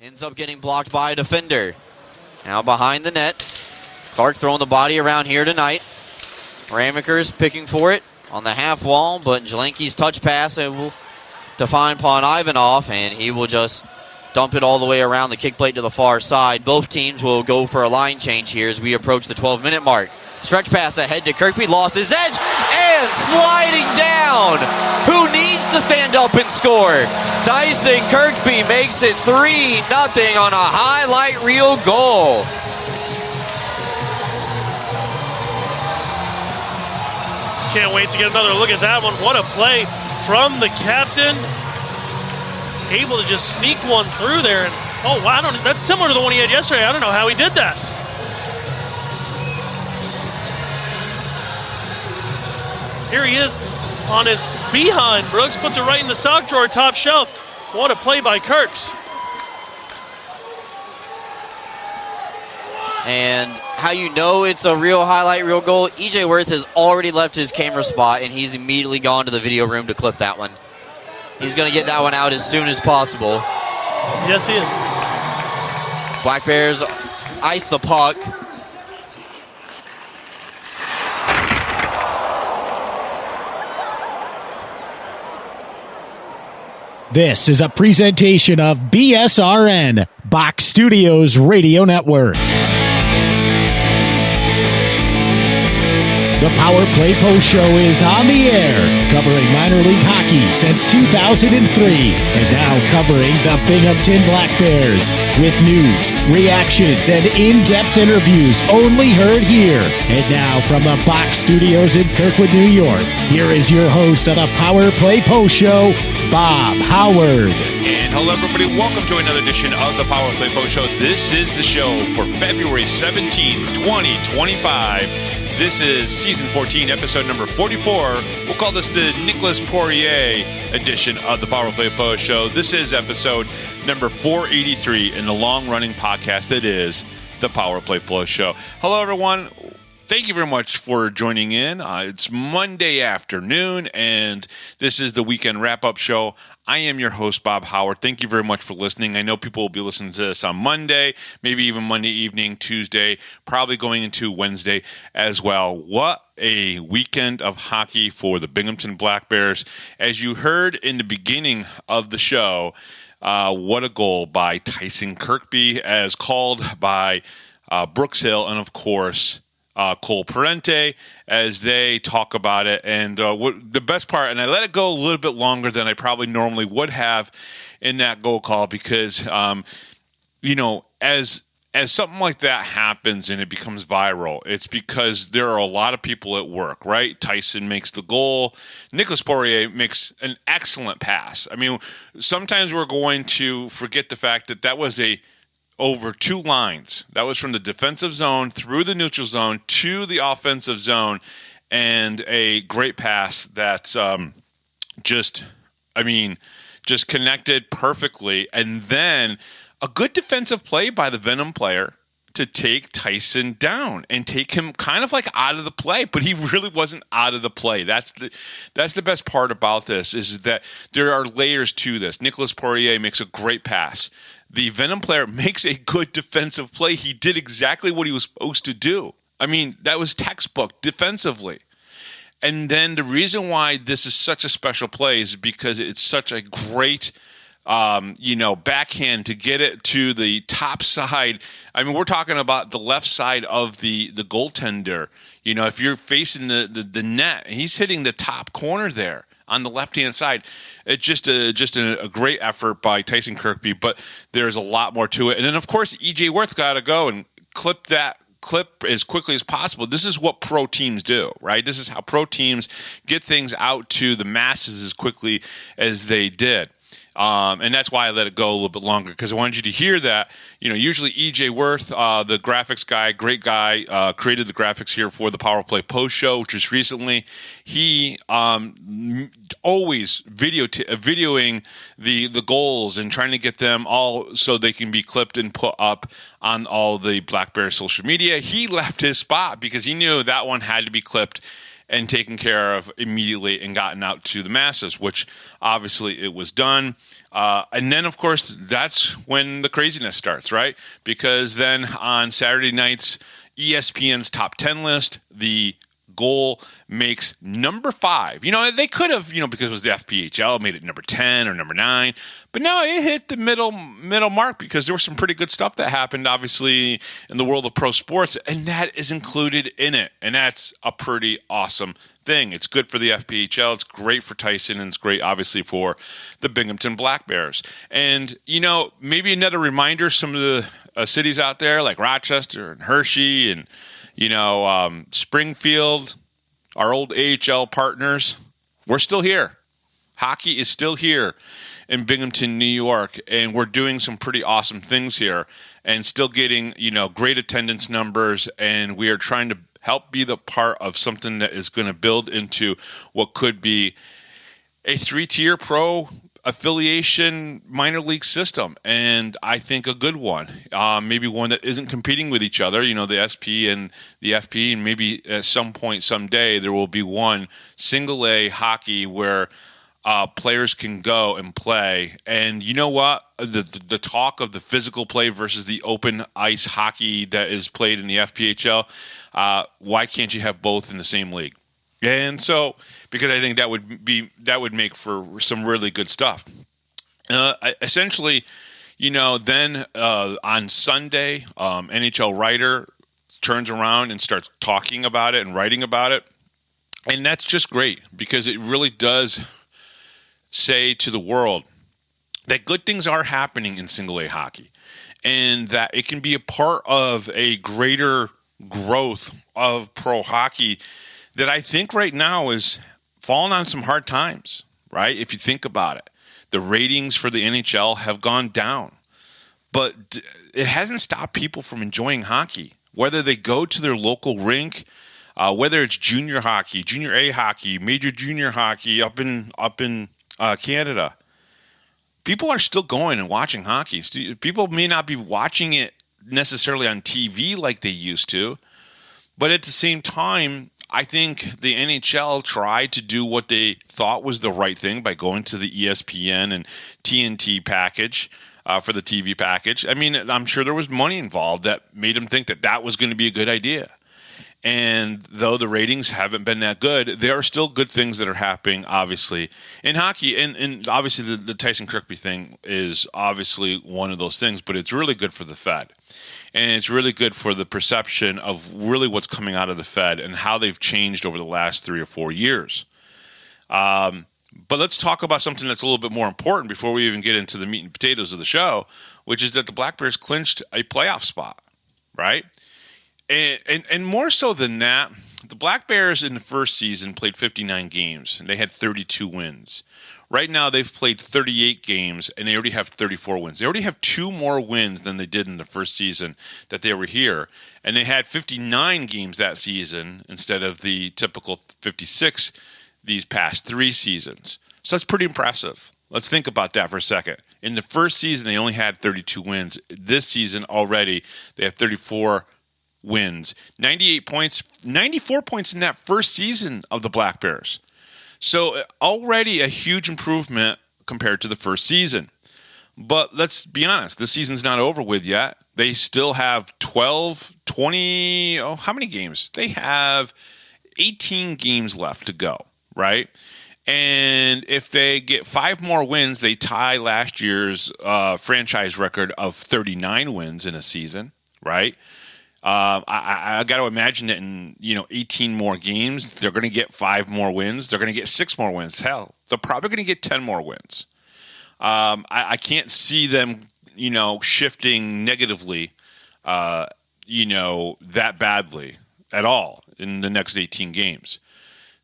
Ends up getting blocked by a defender. Now behind the net. Clark throwing the body around here tonight. Ramaker's picking for it on the half wall, but Jelenke's touch pass will define upon Ivanov, and he will just dump it all the way around the kick plate to the far side. Both teams will go for a line change here as we approach the 12-minute mark. Stretch pass ahead to Kirkby, lost his edge, and sliding down. Who needs to stand up and score? Tyson Kirkby makes it 3-0 on a highlight reel goal. Can't wait to get another look at that one. What a play from the captain. Able to just sneak one through there. And, oh, wow, that's similar to the one he had yesterday. I don't know how he did that. Here he is on his behind. Brooks puts it right in the sock drawer, top shelf. What a play by Kirks. And how you know it's a real highlight reel goal, EJ Worth has already left his camera spot, and he's immediately gone to the video room to clip that one. He's going to get that one out as soon as possible. Yes, he is. Black Bears ice the puck. This is a presentation of BSRN, Box Studios Radio Network. The Power Play Post Show is on the air, covering minor league hockey since 2003, and now covering the Binghamton Black Bears with news, reactions, and in-depth interviews only heard here. And now from the Box Studios in Kirkwood, New York, here is your host of the Power Play Post Show, Bob Howard. And hello, everybody. Welcome to another edition of the Power Play Post Show. This is the show for February 17th, 2025. This is season 14, episode number 44. We'll call this the Nicholas Poirier edition of the Power Play Post Show. This is episode number 483 in the long-running podcast that is the Power Play Post Show. Hello, everyone. Thank you very much for joining in. It's Monday afternoon, and this is the weekend wrap-up show. I am your host, Bob Howard. Thank you very much for listening. I know people will be listening to this on Monday, maybe even Monday evening, Tuesday, probably going into Wednesday as well. What a weekend of hockey for the Binghamton Black Bears. As you heard in the beginning of the show, what a goal by Tyson Kirkby, as called by Brooks Hill, and of course, Cole Parente, as they talk about it. And what the best part, and I let it go a little bit longer than I probably normally would have in that goal call, because as something like that happens and it becomes viral, it's because there are a lot of people at work, right? Tyson makes the goal. Nicholas Poirier makes an excellent pass. I mean, sometimes we're going to forget the fact that that was over two lines. That was from the defensive zone through the neutral zone to the offensive zone, and a great pass that just connected perfectly. And then a good defensive play by the Venom player to take Tyson down and take him kind of like out of the play, but he really wasn't out of the play. That's the best part about this, is that there are layers to this. Nicholas Poirier makes a great pass. The Venom player makes a good defensive play. He did exactly what he was supposed to do. I mean, that was textbook defensively. And then the reason why this is such a special play is because it's such a great backhand to get it to the top side. I mean, we're talking about the left side of the goaltender. You know, if you're facing the net, he's hitting the top corner there on the left-hand side. It's just a great effort by Tyson Kirkby, but there's a lot more to it. And then, of course, EJ Worth got to go and clip as quickly as possible. This is what pro teams do, right? This is how pro teams get things out to the masses as quickly as they did. And that's why I let it go a little bit longer, because I wanted you to hear that. You know, usually EJ Worth, the graphics guy, great guy, created the graphics here for the Power Play Post Show, which was recently. He always videoing the goals and trying to get them all so they can be clipped and put up on all the Black Bear social media. He left his spot because he knew that one had to be clipped and taken care of immediately and gotten out to the masses, which obviously it was done. And then, of course, that's when the craziness starts, right? Because then on Saturday nights, ESPN's top 10 list, the goal makes number 5. They could have, because it was the FPHL, made it number 10 or number 9. But no, it hit the middle mark because there was some pretty good stuff that happened, obviously, in the world of pro sports. And that is included in it. And that's a pretty awesome thing. It's good for the FPHL. It's great for Tyson. And it's great, obviously, for the Binghamton Black Bears. And, maybe another reminder, some of the cities out there like Rochester and Hershey and Springfield, our old AHL partners, we're still here. Hockey is still here in Binghamton, New York, and we're doing some pretty awesome things here and still getting, great attendance numbers, and we are trying to help be the part of something that is going to build into what could be a 3-tier pro affiliation minor league system, and I think a good one, maybe one that isn't competing with each other, the SP and the FP, and maybe at some point someday there will be one single A hockey where players can go and play. And you know what, the talk of the physical play versus the open ice hockey that is played in the FPHL, why can't you have both in the same league? And so, because I think that would make for some really good stuff. Essentially, then on Sunday, NHL writer turns around and starts talking about it and writing about it, and that's just great because it really does say to the world that good things are happening in single A hockey, and that it can be a part of a greater growth of pro hockey that I think right now is falling on some hard times, right? If you think about it, the ratings for the NHL have gone down, but it hasn't stopped people from enjoying hockey, whether they go to their local rink, whether it's junior hockey, junior A hockey, major junior hockey up in Canada. People are still going and watching hockey. People may not be watching it necessarily on TV like they used to, but at the same time, I think the NHL tried to do what they thought was the right thing by going to the ESPN and TNT package for the TV package. I mean, I'm sure there was money involved that made them think that that was going to be a good idea. And though the ratings haven't been that good, there are still good things that are happening, obviously, in hockey. And obviously the Tyson Kirkby thing is obviously one of those things, but it's really good for the Fed. And it's really good for the perception of really what's coming out of the Fed and how they've changed over the last 3 or 4 years. But let's talk about something that's a little bit more important before we even get into the meat and potatoes of the show, which is that the Black Bears clinched a playoff spot, right? And more so than that, the Black Bears in the first season played 59 games, and they had 32 wins. Right now, they've played 38 games, and they already have 34 wins. They already have 2 more wins than they did in the first season that they were here. And they had 59 games that season instead of the typical 56 these past 3 seasons. So that's pretty impressive. Let's think about that for a second. In the first season, they only had 32 wins. This season already, they have 34 wins. 98 points, 94 points in that first season of the Black Bears. So already a huge improvement compared to the first season. But let's be honest, this season's not over with yet. They still have 20, how many games? They have 18 games left to go, right? And if they get 5 more wins, they tie last year's franchise record of 39 wins in a season, right? I got to imagine that in 18 more games, they're going to get 5 more wins. They're going to get 6 more wins. Hell, they're probably going to get 10 more wins. I can't see them, shifting negatively, that badly at all in the next 18 games.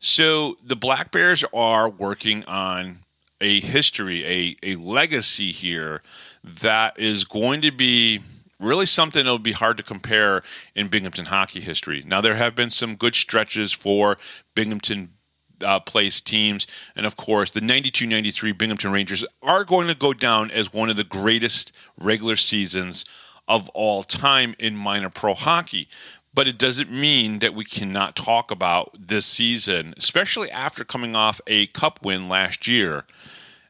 So the Black Bears are working on a history, a legacy here that is going to be really something that will be hard to compare in Binghamton hockey history. Now, there have been some good stretches for Binghamton place teams, and of course, the 92-93 Binghamton Rangers are going to go down as one of the greatest regular seasons of all time in minor pro hockey. But it doesn't mean that we cannot talk about this season, especially after coming off a cup win last year.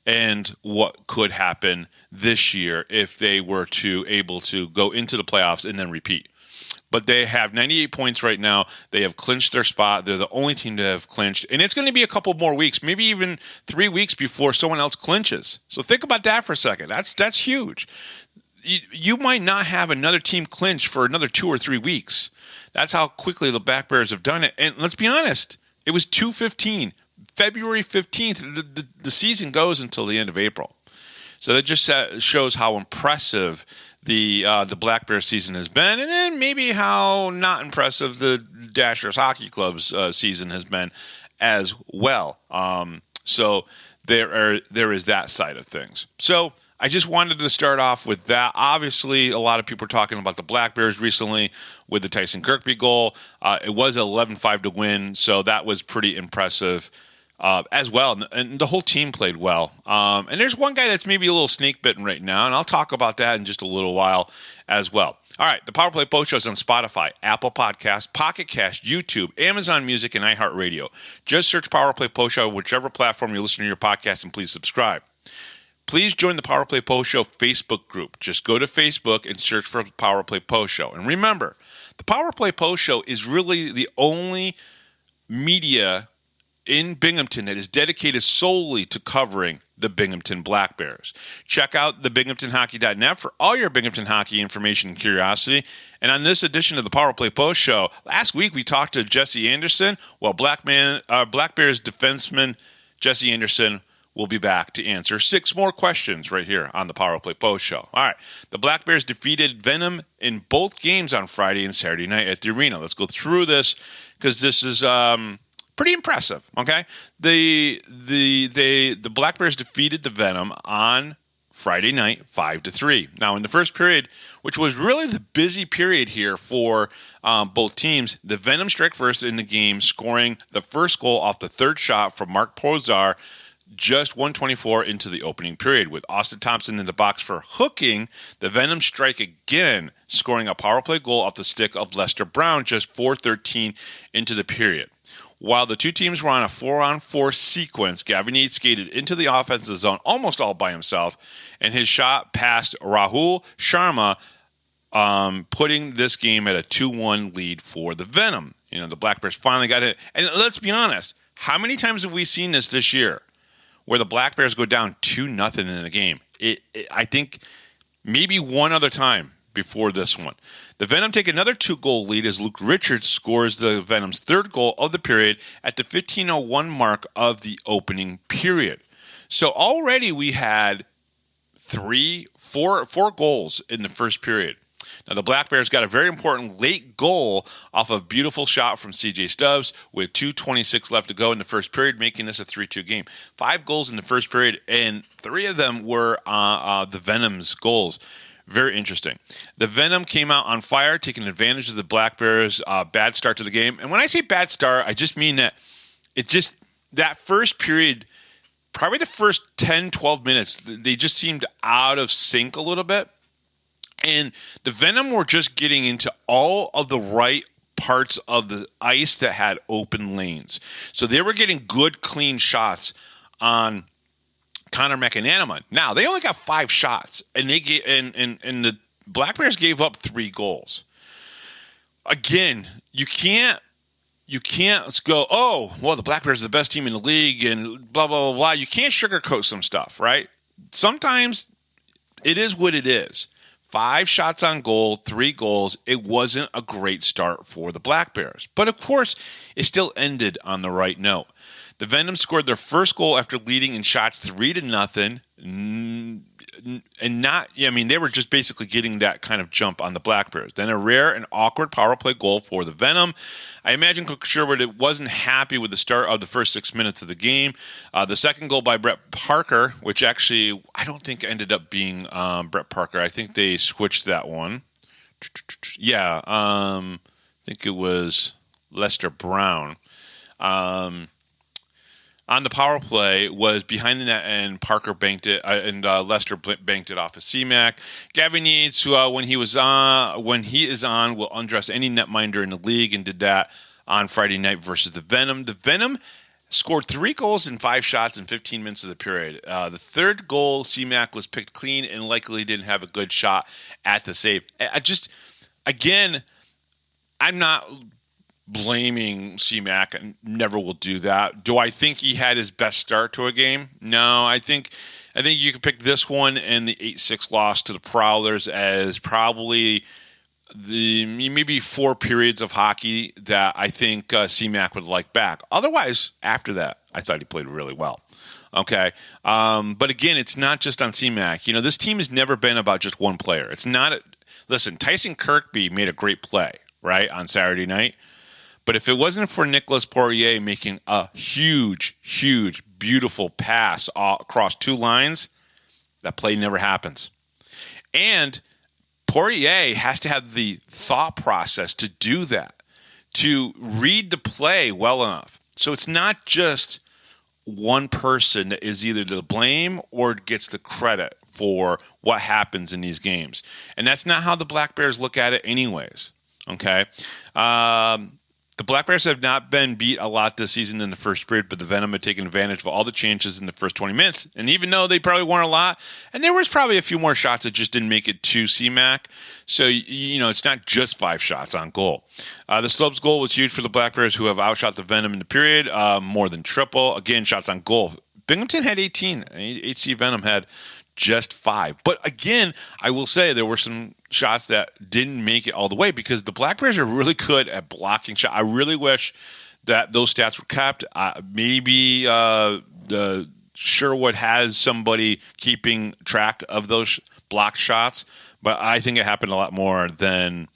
and what could happen this year if they were to able to go into the playoffs and then repeat. But they have 98 points right now. They have clinched their spot. They're the only team to have clinched. And it's going to be a couple more weeks, maybe even 3 weeks before someone else clinches. So think about that for a second. That's huge. You might not have another team clinch for another 2 or 3 weeks. That's how quickly the Black Bears have done it. And let's be honest, it was 2/15. February 15th, the season goes until the end of April. So that just shows how impressive the Black Bears season has been, and then maybe how not impressive the Dashers Hockey Club's season has been as well. So there is that side of things. So I just wanted to start off with that. Obviously, a lot of people are talking about the Black Bears recently with the Tyson Kirkby goal. It was 11-5 to win, so that was pretty impressive as well. And the whole team played well. And there's one guy that's maybe a little snake bitten right now, and I'll talk about that in just a little while as well. All right, the Power Play Post Show is on Spotify, Apple Podcasts, Pocket Cast, YouTube, Amazon Music, and iHeartRadio. Just search Power Play Post Show, whichever platform you listen to your podcast, and please subscribe. Please join the Power Play Post Show Facebook group. Just go to Facebook and search for Power Play Post Show. And remember, the Power Play Post Show is really the only media in Binghamton that is dedicated solely to covering the Binghamton Black Bears. Check out the BinghamtonHockey.net for all your Binghamton hockey information and curiosity. And on this edition of the Power Play Post Show, last week we talked to Jesse Anderson. Well, Black Bears defenseman Jesse Anderson will be back to answer 6 more questions right here on the Power Play Post Show. All right, the Black Bears defeated Venom in both games on Friday and Saturday night at the arena. Let's go through this because this is pretty impressive. Okay, the Black Bears defeated the Venom on Friday night 5-3. Now in the first period, which was really the busy period here for both teams, the Venom struck first in the game, scoring the first goal off the third shot from Mark Pozar. Just 1:24 into the opening period, with Austin Thompson in the box for hooking. The Venom strike again, scoring a power play goal off the stick of Lester Brown just 4:13 into the period. While the two teams were on a 4-on-4 sequence, Gavin Yates skated into the offensive zone almost all by himself, and his shot passed Rahul Sharma, putting this game at a 2-1 lead for the Venom. You know, the Black Bears finally got it. And let's be honest, how many times have we seen this year? Where the Black Bears go down 2-0 in a game. I think maybe one other time before this one. The Venom take another 2-goal lead as Luke Richards scores the Venom's third goal of the period at the 15:01 mark of the opening period. So already we had four goals in the first period. Now, the Black Bears got a very important late goal off a beautiful shot from C.J. Stubbs with 2:26 left to go in the first period, making this a 3-2 game. 5 goals in the first period, and 3 of them were the Venom's goals. Very interesting. The Venom came out on fire, taking advantage of the Black Bears' bad start to the game. And when I say bad start, I just mean that that first period, probably the first 10, 12 minutes, they just seemed out of sync a little bit. And the Venom were just getting into all of the right parts of the ice that had open lanes. So they were getting good, clean shots on Connor McAnanama. Now, they only got 5 shots, and and the Black Bears gave up 3 goals. Again, you can't go, oh, well, the Black Bears are the best team in the league and blah, blah, blah, blah. You can't sugarcoat some stuff, right? Sometimes it is what it is. 5 shots on goal, 3 goals. It wasn't a great start for the Black Bears. But, of course, it still ended on the right note. The Venom scored their first goal after leading in shots 3-0. And they were just basically getting that kind of jump on the Black Bears. Then a rare and awkward power play goal for the Venom. I imagine Coach Sherwood wasn't happy with the start of the first 6 minutes of the game. The second goal by Brett Parker, which actually I don't think ended up being Brett Parker. I think they switched that one. Yeah, I think it was Lester Brown. On the power play was behind the net, and Parker banked it, and Lester banked it off of C-Mac. Gavin Yates, when he is on, will undress any netminder in the league, and did that on Friday night versus the Venom. The Venom scored 3 goals in 5 shots in 15 minutes of the period. The third goal, C-Mac was picked clean and likely didn't have a good shot at the save. Again, I'm not blaming C-Mac. I never will do that. Do I think he had his best start to a game? No, I think you could pick this one and the 8-6 loss to the Prowlers as probably the maybe 4 periods of hockey that I think C-Mac would like back. Otherwise, after that, I thought he played really well. Okay. But again, it's not just on C-Mac. This team has never been about just one player. It's not. Listen, Tyson Kirkby made a great play, right, on Saturday night. But if it wasn't for Nicolas Poirier making a huge, beautiful pass across 2 lines, that play never happens. And Poirier has to have the thought process to do that, to read the play well enough. So it's not just one person that is either to blame or gets the credit for what happens in these games. And that's not how the Black Bears look at it anyways, okay? The Black Bears have not been beat a lot this season in the first period, but the Venom had taken advantage of all the chances in the first 20 minutes. And even though they probably weren't a lot, and there was probably a few more shots that just didn't make it to C-Mac. So, it's not just 5 shots on goal. The Slopes goal was huge for the Black Bears, who have outshot the Venom in the period, more than triple. Again, shots on goal. Binghamton had 18. HC Venom had just 5. But again, I will say there were some shots that didn't make it all the way because the Black Bears are really good at blocking shots. I really wish that those stats were kept. Maybe the Sherwood has somebody keeping track of those blocked shots, but I think it happened a lot more than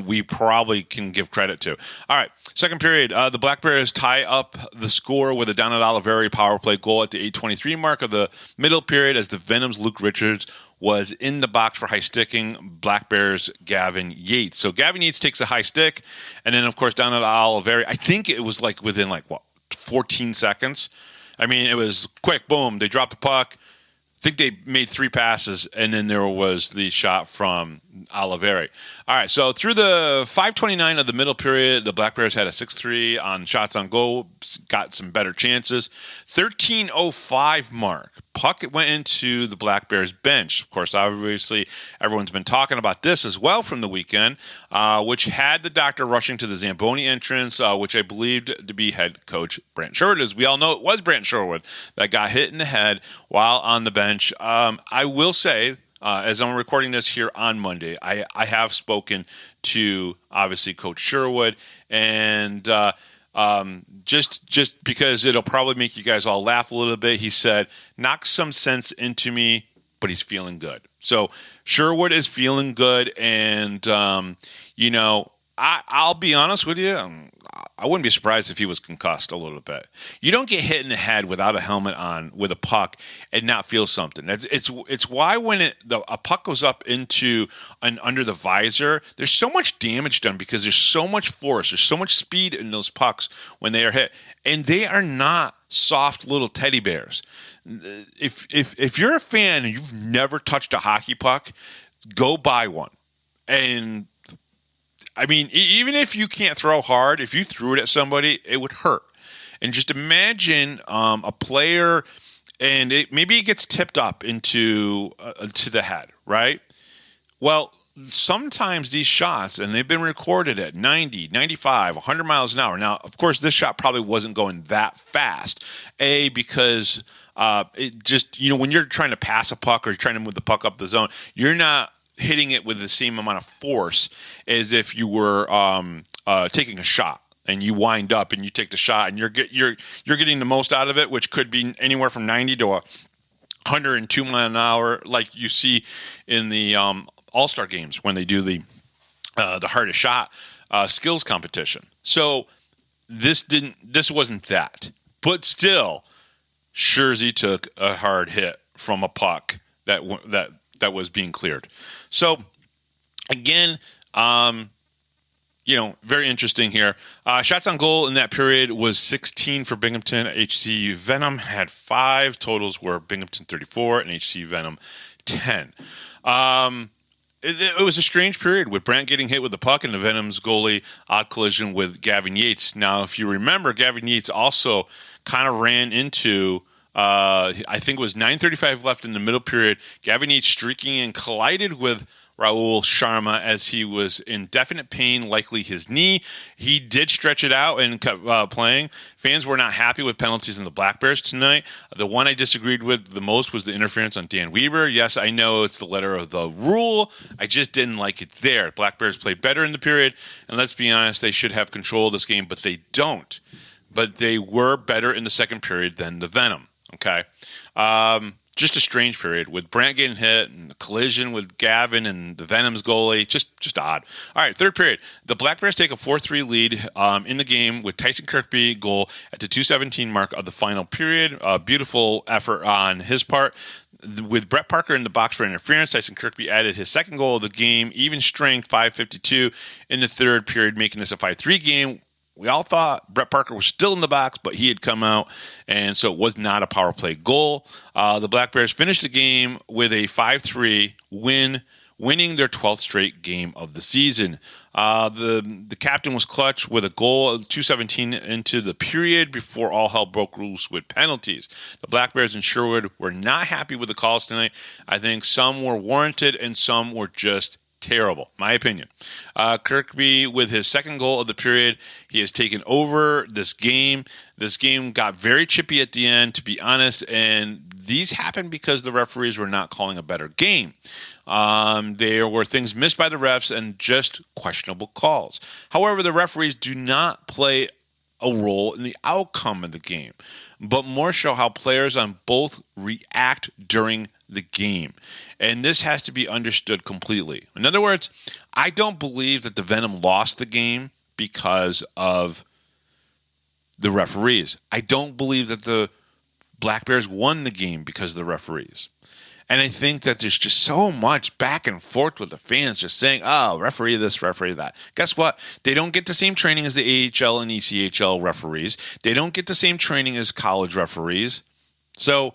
we probably can give credit to. All right, second period, the Black Bears tie up the score with a Donald Oliveri power play goal at the 8:23 mark of the middle period as the Venom's Luke Richards was in the box for high sticking Black Bears Gavin Yates. So Gavin Yates takes a high stick, and then, of course, Donald Oliveri, I think it was within 14 seconds. I mean, it was quick, boom, they dropped the puck. I think they made 3 passes, and then there was the shot from Oliveri. All right, so through the 5:29 of the middle period, the Black Bears had a 6-3 on shots on goal, got some better chances. 13:05 mark, puck went into the Black Bears bench. Of course, obviously, everyone's been talking about this as well from the weekend, which had the doctor rushing to the Zamboni entrance, which I believed to be head coach Brant Sherwood. As we all know, it was Brant Sherwood that got hit in the head while on the bench. I will say, as I'm recording this here on Monday, I have spoken to, obviously, Coach Sherwood, and just because it'll probably make you guys all laugh a little bit, he said, knock some sense into me, but he's feeling good. So Sherwood is feeling good, and, I'll be honest with you, I wouldn't be surprised if he was concussed a little bit. You don't get hit in the head without a helmet on with a puck and not feel something. It's why when a puck goes up into and under the visor, there's so much damage done because there's so much force, there's so much speed in those pucks when they are hit, and they are not soft little teddy bears. If you're a fan and you've never touched a hockey puck, go buy one. And I mean, even if you can't throw hard, if you threw it at somebody, it would hurt. And just imagine a player, and maybe it gets tipped up into to the head, right? Well, sometimes these shots, and they've been recorded at 90, 95, 100 miles an hour. Now, of course, this shot probably wasn't going that fast. Because it just, when you're trying to pass a puck or you're trying to move the puck up the zone, you're not hitting it with the same amount of force as if you were taking a shot and you wind up and you take the shot and you're getting the most out of it, which could be anywhere from 90 to 102 miles an hour, like you see in the All-Star games when they do the hardest shot skills competition. So this wasn't that, but still, Schurzy took a hard hit from a puck that was being cleared. So, again, very interesting here. Shots on goal in that period was 16 for Binghamton. HC Venom had 5. Totals were Binghamton 34 and HC Venom 10. It was a strange period with Brant getting hit with the puck and the Venom's goalie odd collision with Gavin Yates. Now, if you remember, Gavin Yates also kind of ran into, I think it was 9:35 left in the middle period. Gavin Yates streaking and collided with Raul Sharma as he was in definite pain, likely his knee. He did stretch it out and kept playing. Fans were not happy with penalties in the Black Bears tonight. The one I disagreed with the most was the interference on Dan Weber. Yes, I know it's the letter of the rule. I just didn't like it there. Black Bears played better in the period, and let's be honest, they should have control of this game, but they don't. But they were better in the second period than the Venom. Okay. Just a strange period with Brant getting hit and the collision with Gavin and the Venom's goalie. Just odd. All right, third period. The Black Bears take a 4-3 lead in the game with Tyson Kirkby goal at the 2:17 mark of the final period. A beautiful effort on his part. With Brett Parker in the box for interference, Tyson Kirkby added his second goal of the game, even strength, 5:52 in the third period, making this a 5-3 game. We all thought Brett Parker was still in the box, but he had come out, and so it was not a power play goal. The Black Bears finished the game with a 5-3 win, winning their 12th straight game of the season. The captain was clutch with a goal of 2:17 into the period before all hell broke loose with penalties. The Black Bears and Sherwood were not happy with the calls tonight. I think some were warranted and some were just terrible, my opinion. Kirkby, with his second goal of the period, he has taken over this game. This game got very chippy at the end, to be honest, and these happened because the referees were not calling a better game. There were things missed by the refs and just questionable calls. However, the referees do not play a role in the outcome of the game, but more show how players on both react during the game. And this has to be understood completely. In other words, I don't believe that the Venom lost the game because of the referees. I don't believe that the Black Bears won the game because of the referees. And I think that there's just so much back and forth with the fans just saying, oh, referee this, referee that. Guess what? They don't get the same training as the AHL and ECHL referees. They don't get the same training as college referees. So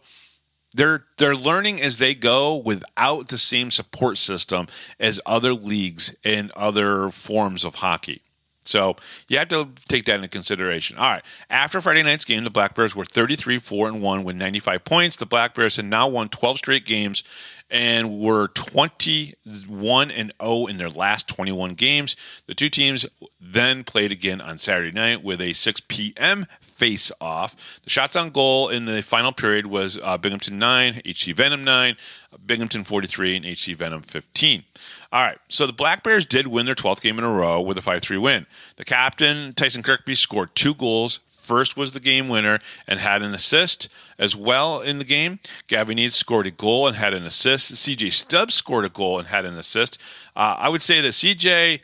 they're learning as they go without the same support system as other leagues and other forms of hockey. So you have to take that into consideration. All right. After Friday night's game, the Black Bears were 33-4-1 with 95 points. The Black Bears had now won 12 straight games and were 21-0 in their last 21 games. The two teams then played again on Saturday night with a 6 p.m. face-off. The shots on goal in the final period was Binghamton 9, HC Venom 9, Binghamton 43, and HC Venom 15. All right, so the Black Bears did win their 12th game in a row with a 5-3 win. The captain, Tyson Kirkby, scored 2 goals. First was the game winner and had an assist as well in the game. Gavin Yates scored a goal and had an assist. CJ Stubbs scored a goal and had an assist. I would say that CJ,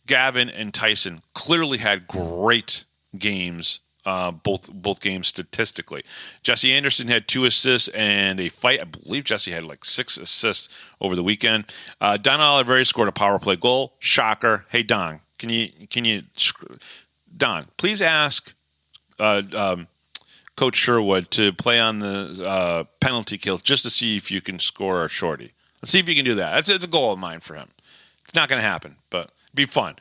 Gavin, and Tyson clearly had great games, both games statistically. Jesse Anderson had 2 assists and a fight. I believe Jesse had like 6 assists over the weekend. Don Oliveri scored a power play goal. Shocker. Hey, Don, can you Don, please ask Coach Sherwood to play on the penalty kills just to see if you can score a shorty. Let's see if you can do that. It's a goal of mine for him. It's not going to happen, but it'd be fun.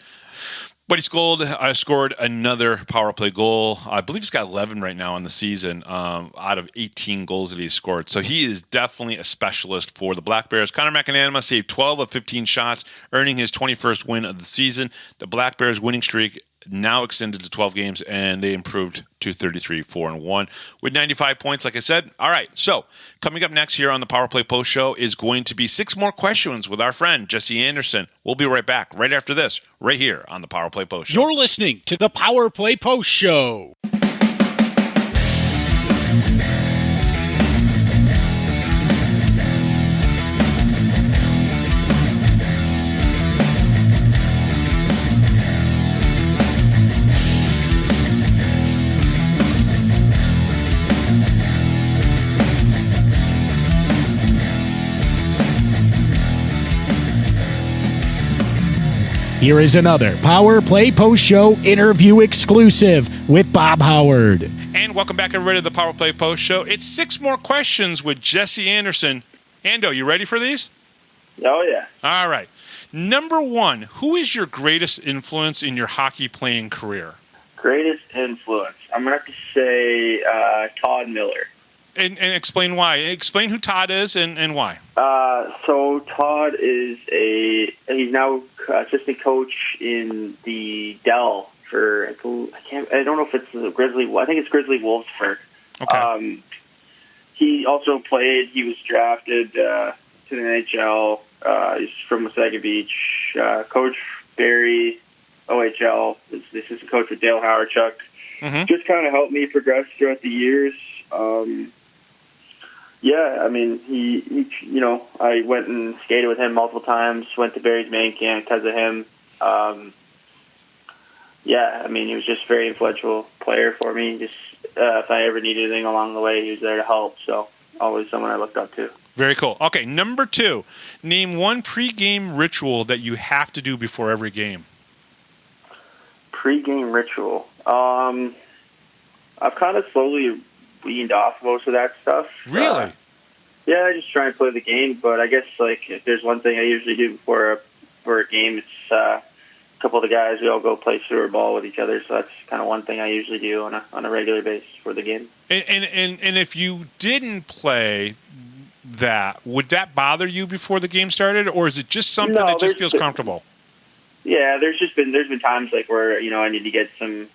But he scored another power play goal. I believe he's got 11 right now in the season out of 18 goals that he's scored. So he is definitely a specialist for the Black Bears. Connor McAnanima saved 12 of 15 shots, earning his 21st win of the season. The Black Bears winning streak now extended to 12 games, and they improved to 33-4-1 with 95 points, like I said. All right, so coming up next here on the Power Play Post Show is going to be 6 more questions with our friend Jesse Anderson. We'll be right back right after this, right here on the Power Play Post Show. You're listening to the Power Play Post Show. Here is another Power Play Post Show interview exclusive with Bob Howard. And welcome back, everybody, to the Power Play Post Show. It's 6 more questions with Jesse Anderson. Ando, you ready for these? Oh, yeah. All right. Number 1, who is your greatest influence in your hockey playing career? Greatest influence. I'm going to have to say Todd Miller. And explain why. Explain who Todd is and why. So Todd is he's now assistant coach in the Dell for, I don't know if it's the Grizzly, I think it's Grizzly Wolfsburg. Okay. He also played, he was drafted to the NHL. He's from Wasaga Beach. Coach Barry, OHL, is the assistant coach with Dale Howardchuk. Mm-hmm. Just kind of helped me progress throughout the years. Yeah, I mean, he I went and skated with him multiple times, went to Barry's main camp because of him. Yeah, I mean, he was just a very influential player for me. Just if I ever needed anything along the way, he was there to help. So always someone I looked up to. Very cool. Okay, number 2, name one pregame ritual that you have to do before every game. Pre-game ritual. I've kind of slowly weaned off most of that stuff. Really? Yeah, I just try and play the game. But I guess if there's one thing I usually do before a game, it's a couple of the guys, we all go play sewer ball with each other. So that's kind of one thing I usually do on a regular basis for the game. And if you didn't play that, would that bother you before the game started, or is it just something that just feels comfortable? Yeah, there's been times where I need to get some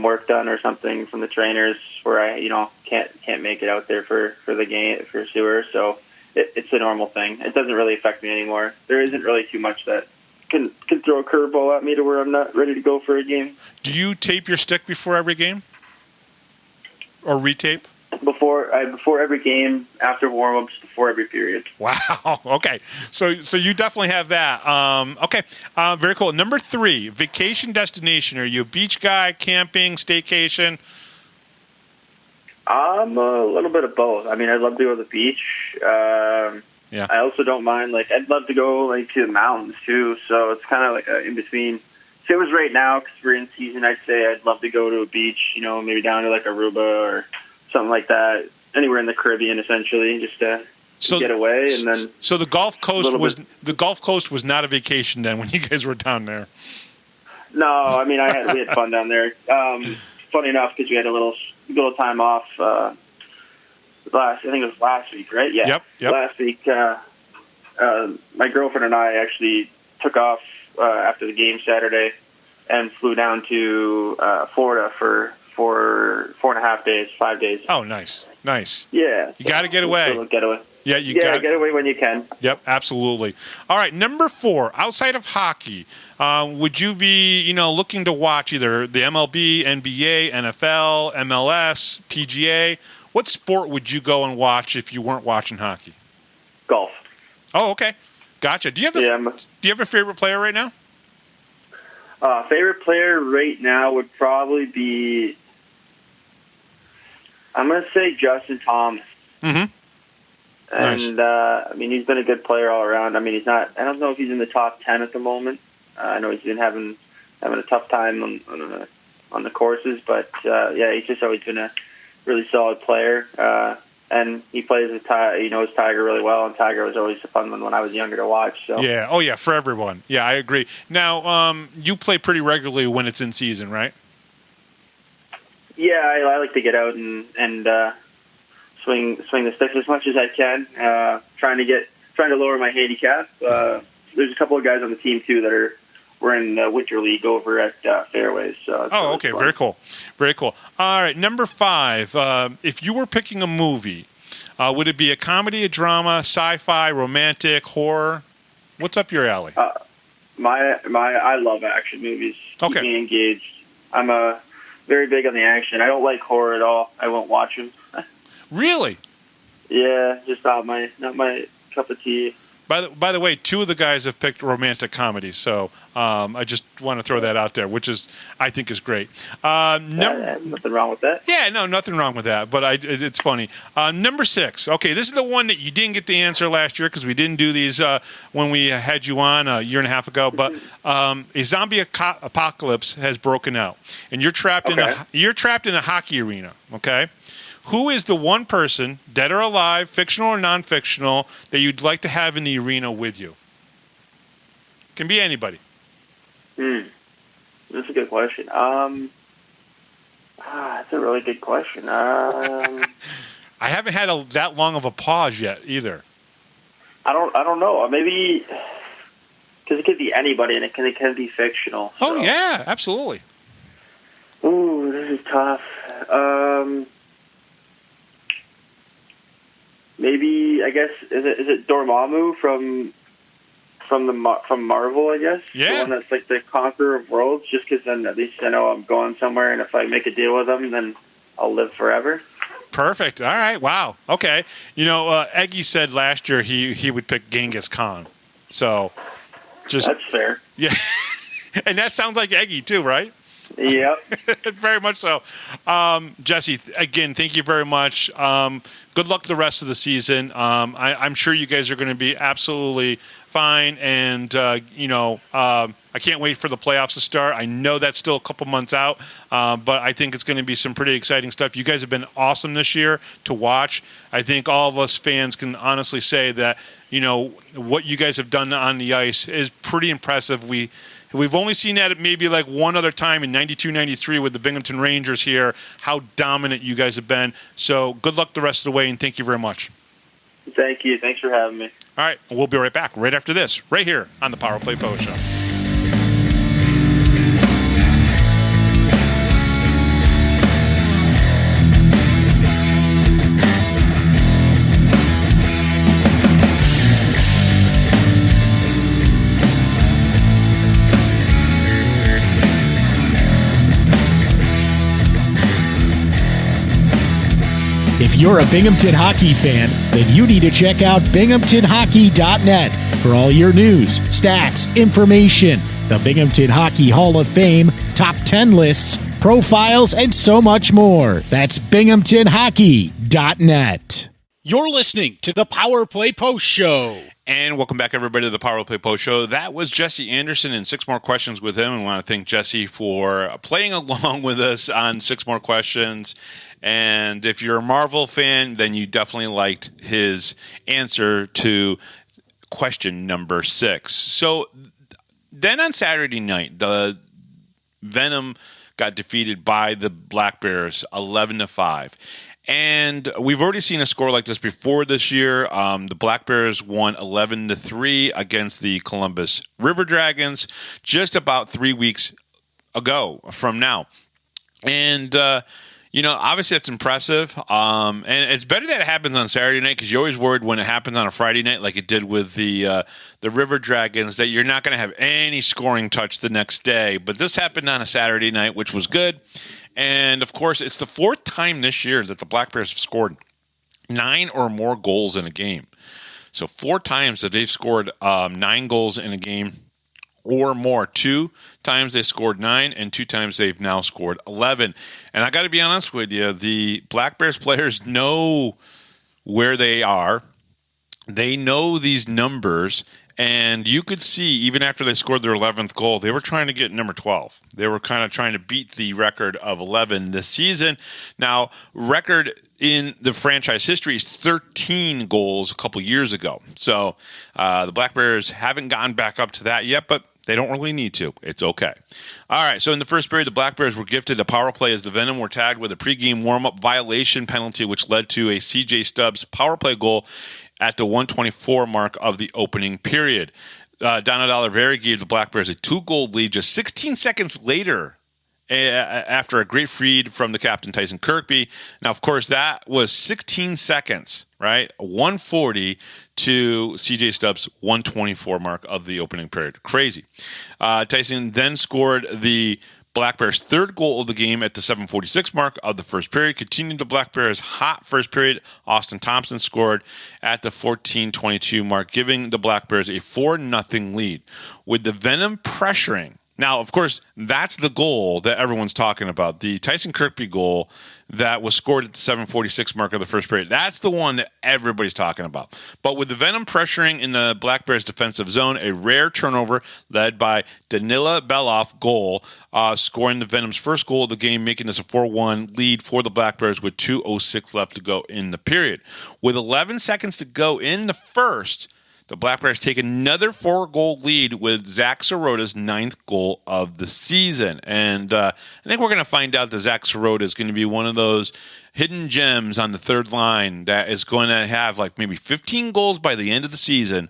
work done or something from the trainers where I can't make it out there for the game for sewer. So it's a normal thing. It doesn't really affect me anymore. There isn't really too much that can throw a curveball at me to where I'm not ready to go for a game. Do you tape your stick before every game, or retape? Before every game, after warm-ups, before every period. Wow. Okay. So you definitely have that. Okay. Very cool. Number 3, vacation destination. Are you a beach guy, camping, staycation? I'm a little bit of both. I mean, I'd love to go to the beach. Yeah. I also don't mind. I'd love to go to the mountains too. So it's kind of in between. If it was right now, because we're in season, I'd say I'd love to go to a beach. Maybe down to Aruba or something like that, anywhere in the Caribbean, essentially, just to get away. And then so the Gulf Coast was not a vacation then when you guys were down there. No, I mean we had fun down there. Funny enough, because we had a little time off. I think it was last week, right? Yeah. Yep. Last week, my girlfriend and I actually took off after the game Saturday and flew down to Florida for 4.5 days, 5 days. Oh, nice. Yeah. You got to get away. Get away. Yeah, get away when you can. Yep, absolutely. All right, number 4, outside of hockey, would you be, looking to watch either the MLB, NBA, NFL, MLS, PGA? What sport would you go and watch if you weren't watching hockey? Golf. Oh, okay. Gotcha. Do you have a favorite player right now? Favorite player right now would probably be, I'm going to say Justin Thomas. Mm-hmm. And, nice. I mean, he's been a good player all around. I mean, I don't know if he's in the top 10 at the moment. I know he's been having a tough time on the courses, but, he's just always been a really solid player. And he plays with he knows Tiger really well, and Tiger was always a fun one when I was younger to watch. So yeah, oh yeah, for everyone. Yeah, I agree. Now, you play pretty regularly when it's in season, right? Yeah, I like to get out and swing the sticks as much as I can. Trying to lower my handicap. There's a couple of guys on the team too that we're in the winter league over at Fairways. So okay, fun. Very cool. All right, number 5. If you were picking a movie, would it be a comedy, a drama, sci-fi, romantic, horror? What's up your alley? I love action movies. Okay. Keep me engaged. I'm very big on the action. I don't like horror at all. I won't watch them. Really? Yeah, just not my cup of tea. By the way, 2 of the guys have picked romantic comedies, so I just want to throw that out there, which I think is great. Nothing wrong with that. Yeah, no, nothing wrong with that, but it's funny. Number 6. Okay, this is the one that you didn't get the answer last year because we didn't do these when we had you on a year and a half ago. But a zombie apocalypse has broken out, and you're trapped in a hockey arena. Okay. Who is the one person, dead or alive, fictional or non-fictional, that you'd like to have in the arena with you? Can be anybody. That's a good question. That's a really good question. I haven't had that long of a pause yet either. I don't know. Maybe because it could be anybody, and it can be fictional. So. Oh yeah, absolutely. Ooh, this is tough. Maybe I guess is it Dormammu from Marvel? I guess. Yeah. The one that's like the conqueror of worlds. Just because then at least I know I'm going somewhere, and if I make a deal with him, then I'll live forever. Perfect. All right. Wow. Okay. Eggy said last year he would pick Genghis Khan. So, that's fair. Yeah, and that sounds like Eggy too, right? Yep. Very much so. Jesse, again, thank you very much. Good luck the rest of the season. I'm sure you guys are going to be absolutely fine, and I can't wait for the playoffs to start. I know that's still a couple months out, but I think it's going to be some pretty exciting stuff. You guys have been awesome this year to watch. I think all of us fans can honestly say that what you guys have done on the ice is pretty impressive. We've only seen that maybe like one other time in 92-93 with the Binghamton Rangers here, how dominant you guys have been. So good luck the rest of the way, and thank you very much. Thank you. Thanks for having me. All right. We'll be right back right after this, right here on the Power Play Post Show. If you're a Binghamton hockey fan, then you need to check out binghamtonhockey.net for all your news, stats, information, the Binghamton Hockey Hall of Fame, top 10 lists, profiles, and so much more. That's binghamtonhockey.net. You're listening to the Power Play Post Show. And welcome back, everybody, to the Power Play Post Show. That was Jesse Anderson and 6 More Questions with him. I want to thank Jesse for playing along with us on 6 More Questions. And if you're a Marvel fan, then you definitely liked his answer to question number 6. So then on Saturday night, the Venom got defeated by the Black Bears 11-5. And we've already seen a score like this before this year. The Black Bears won 11-3 against the Columbus River Dragons just about 3 weeks ago from now. And, obviously that's impressive. And it's better that it happens on Saturday night because you're always worried when it happens on a Friday night like it did with the River Dragons that you're not going to have any scoring touch the next day. But this happened on a Saturday night, which was good. And, of course, it's the 4th time this year that the Black Bears have scored 9 or more goals in a game. So 4 times that they've scored 9 goals in a game or more. 2 times they scored 9, and 2 times they've now scored 11. And I got to be honest with you, the Black Bears players know where they are. They know these numbers. And you could see, even after they scored their 11th goal, they were trying to get number 12. They were kind of trying to beat the record of 11 this season. Now, record in the franchise history is 13 goals a couple years ago. So the Black Bears haven't gotten back up to that yet, but they don't really need to. It's okay. All right, so in the first period, the Black Bears were gifted a power play as the Venom were tagged with a pregame warm-up violation penalty, which led to a C.J. Stubbs power play goal at the 124 mark of the opening period. Donald Oliveri gave the Black Bears a 2-goal lead just 16 seconds later after a great feed from the captain, Tyson Kirkby. Now, of course, that was 16 seconds, right? 140 to C.J. Stubbs' 124 mark of the opening period. Crazy. Tyson then scored the Black Bears' 3rd goal of the game at the 7:46 mark of the first period. Continued the Black Bears' hot first period. Austin Thompson scored at the 14:22 mark, giving the Black Bears a 4-0 lead. With the Venom pressuring. Now, of course, that's the goal that everyone's talking about. The Tyson Kirkby goal that was scored at the 7:46 mark of the first period. That's the one that everybody's talking about. But with the Venom pressuring in the Black Bears defensive zone, a rare turnover led by Danila Beloff goal, scoring the Venom's first goal of the game, making this a 4-1 lead for the Black Bears with 2:06 left to go in the period. With 11 seconds to go in the first, the Black Bears take another 4-goal lead with Zach Sirota's 9th goal of the season. And I think we're going to find out that Zach Sirota is going to be one of those hidden gems on the third line that is going to have like maybe 15 goals by the end of the season.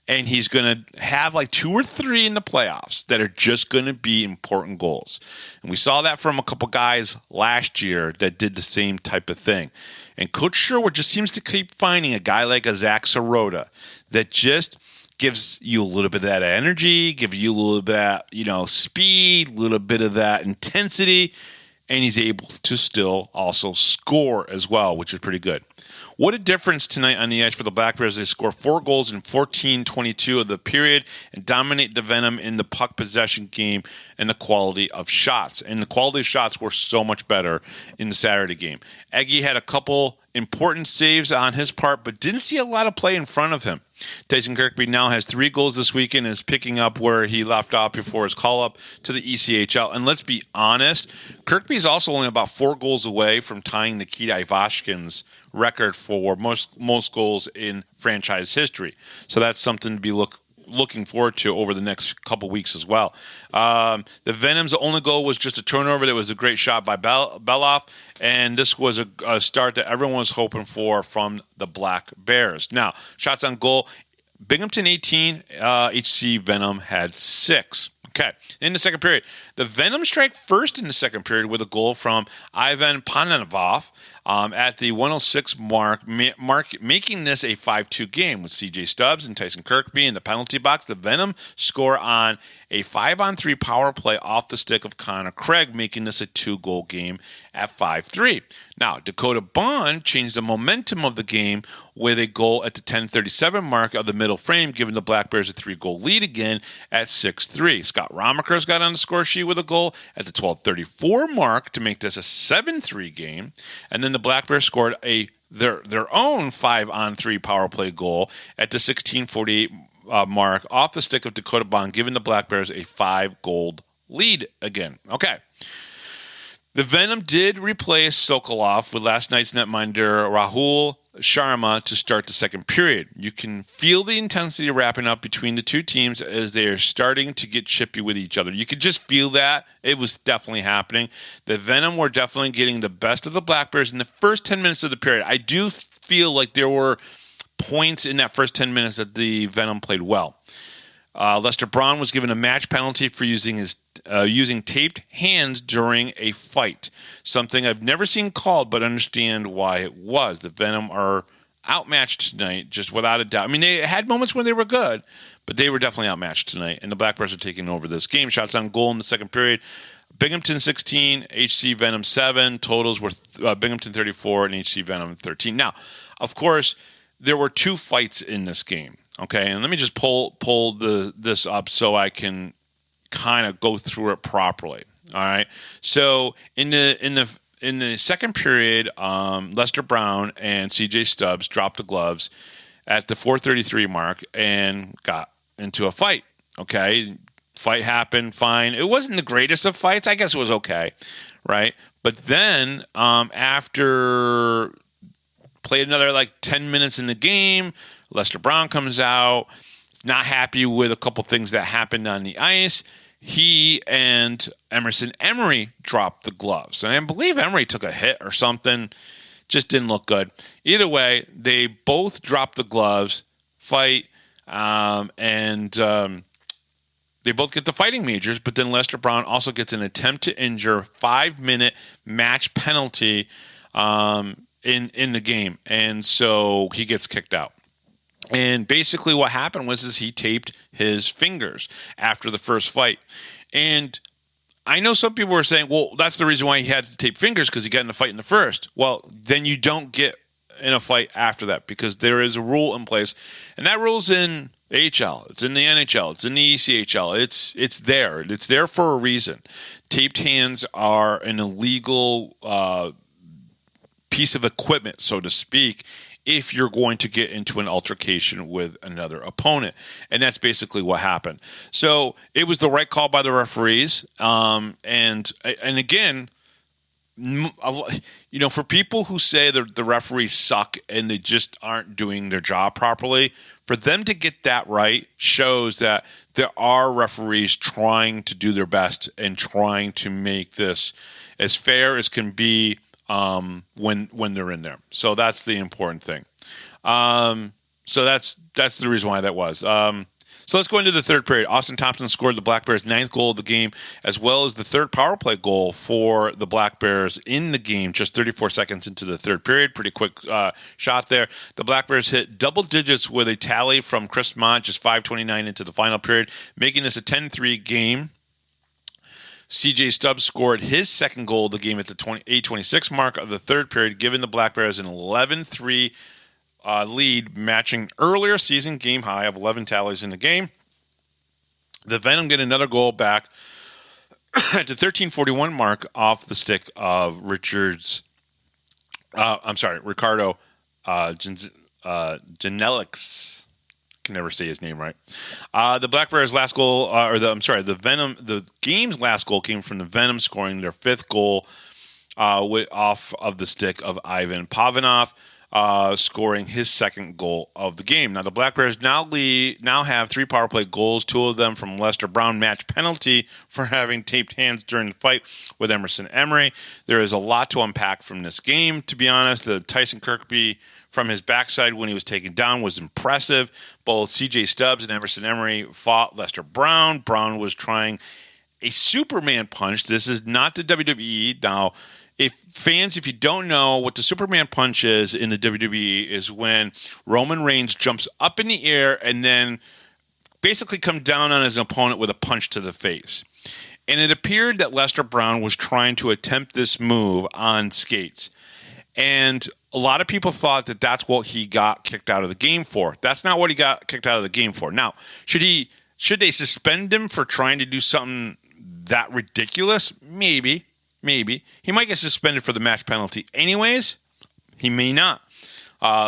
And he's going to have like 2 or 3 in the playoffs that are just going to be important goals. And we saw that from a couple guys last year that did the same type of thing. And Coach Sherwood just seems to keep finding a guy like a Zach Sirota that just gives you a little bit of that energy, gives you a little bit of that, speed, a little bit of that intensity, and he's able to still also score as well, which is pretty good. What a difference tonight on the ice for the Black Bears. They score 4 goals in 14:22 of the period and dominate the Venom in the puck possession game and the quality of shots. And the quality of shots were so much better in the Saturday game. Eggie had a couple important saves on his part, but didn't see a lot of play in front of him. Tyson Kirkby now has 3 goals this weekend and is picking up where he left off before his call-up to the ECHL. And let's be honest, Kirkby is also only about 4 goals away from tying Nikita Ivashkin's record for most goals in franchise history. So that's something to be looking forward to over the next couple weeks as well. The Venom's only goal was just a turnover. That was a great shot by Beloff, and this was a start that everyone was hoping for from the Black Bears. Now, shots on goal, Binghamton 18, HC Venom had 6. Okay, in the second period, the Venom strike first in the second period with a goal from Ivan Pananov at the 106 mark, making this a 5-2 game with CJ Stubbs and Tyson Kirkby in the penalty box. The Venom score on a 5-on-3 power play off the stick of Connor Craig, making this a 2-goal game at 5-3. Now, Dakota Bond changed the momentum of the game with a goal at the 10:37 mark of the middle frame, giving the Black Bears a 3-goal lead again at 6-3. Scott Romakers got on the score sheet with a goal at the 12:34 mark to make this a 7-3 game. And then the Black Bears scored their own 5-on-3 power play goal at the 16:48 mark off the stick of Dakota Bond, giving the Black Bears a 5-goal lead again. Okay. The Venom did replace Sokolov with last night's netminder Rahul Sharma to start the second period. You can feel the intensity wrapping up between the two teams as they are starting to get chippy with each other. You could just feel that. It was definitely happening. The Venom were definitely getting the best of the Black Bears in the first 10 minutes of the period. I do feel like there were points in that first 10 minutes that the Venom played well. Lester Braun was given a match penalty for using taped hands during a fight, something I've never seen called, but understand why it was. The Venom are outmatched tonight, just without a doubt. I mean, they had moments when they were good, but they were definitely outmatched tonight, and the Black Bears are taking over this game. Shots on goal in the second period, Binghamton 16, HC Venom 7. Totals were Binghamton 34 and HC Venom 13. Now, of course, there were 2 fights in this game. Okay, and let me just pull this up so I can kind of go through it properly. All right. So in the second period, Lester Brown and CJ Stubbs dropped the gloves at the 4:33 mark and got into a fight. Okay, fight happened. Fine. It wasn't the greatest of fights. I guess it was okay, right? But then after played another like 10 minutes in the game, Lester Brown comes out, not happy with a couple things that happened on the ice. He and Emerson Emery dropped the gloves. And I believe Emery took a hit or something. Just didn't look good. Either way, they both dropped the gloves, fight, and they both get the fighting majors. But then Lester Brown also gets an attempt to injure 5-minute match penalty in the game. And so he gets kicked out. And basically what happened was he taped his fingers after the first fight. And I know some people were saying, well, that's the reason why he had to tape fingers, because he got in a fight in the first. Well, then you don't get in a fight after that, because there is a rule in place. And that rule's in the AHL. It's in the NHL. It's in the ECHL. It's there. It's there for a reason. Taped hands are an illegal piece of equipment, so to speak, if you're going to get into an altercation with another opponent. And that's basically what happened. So it was the right call by the referees. And again, for people who say that the referees suck and they just aren't doing their job properly, For them to get that right shows that there are referees trying to do their best and trying to make this as fair as can be when they're in there. So that's the important thing. So that's the reason why that was. So let's go into the third period. Austin Thompson scored the Black Bears' 9th goal of the game, as well as the third power play goal for the Black Bears in the game, just 34 seconds into the third period. Pretty quick shot there. The Black Bears hit double digits with a tally from Chris Mont, just 5:29 into the final period, making this a 10-3 game. CJ Stubbs scored his second goal of the game at the 8:26 mark of the third period, giving the Black Bears an 11-3 lead, matching earlier season game high of 11 tallies in the game. The Venom get another goal back at the 13:41 mark off the stick of Ricardo Janelix. Can never say his name right. The Black Bears' last goal, the game's last goal came from the Venom scoring their 5th goal off of the stick of Ivan Pavanov. Scoring his 2nd goal of the game. Now the Black Bears now have 3 power play goals, 2 of them from Lester Brown, match penalty for having taped hands during the fight with Emerson Emery. There is a lot to unpack from this game, to be honest. The Tyson Kirkby from his backside when he was taken down was impressive. Both CJ Stubbs and Emerson Emery fought Lester Brown. Brown was trying a Superman punch. This is not the WWE. Now, if you don't know what the Superman punch is in the WWE, is when Roman Reigns jumps up in the air and then basically comes down on his opponent with a punch to the face. And it appeared that Lester Brown was trying to attempt this move on skates. And a lot of people thought that that's what he got kicked out of the game for. That's not what he got kicked out of the game for. Now, should they suspend him for trying to do something that ridiculous? Maybe. He might get suspended for the match penalty anyways. He may not.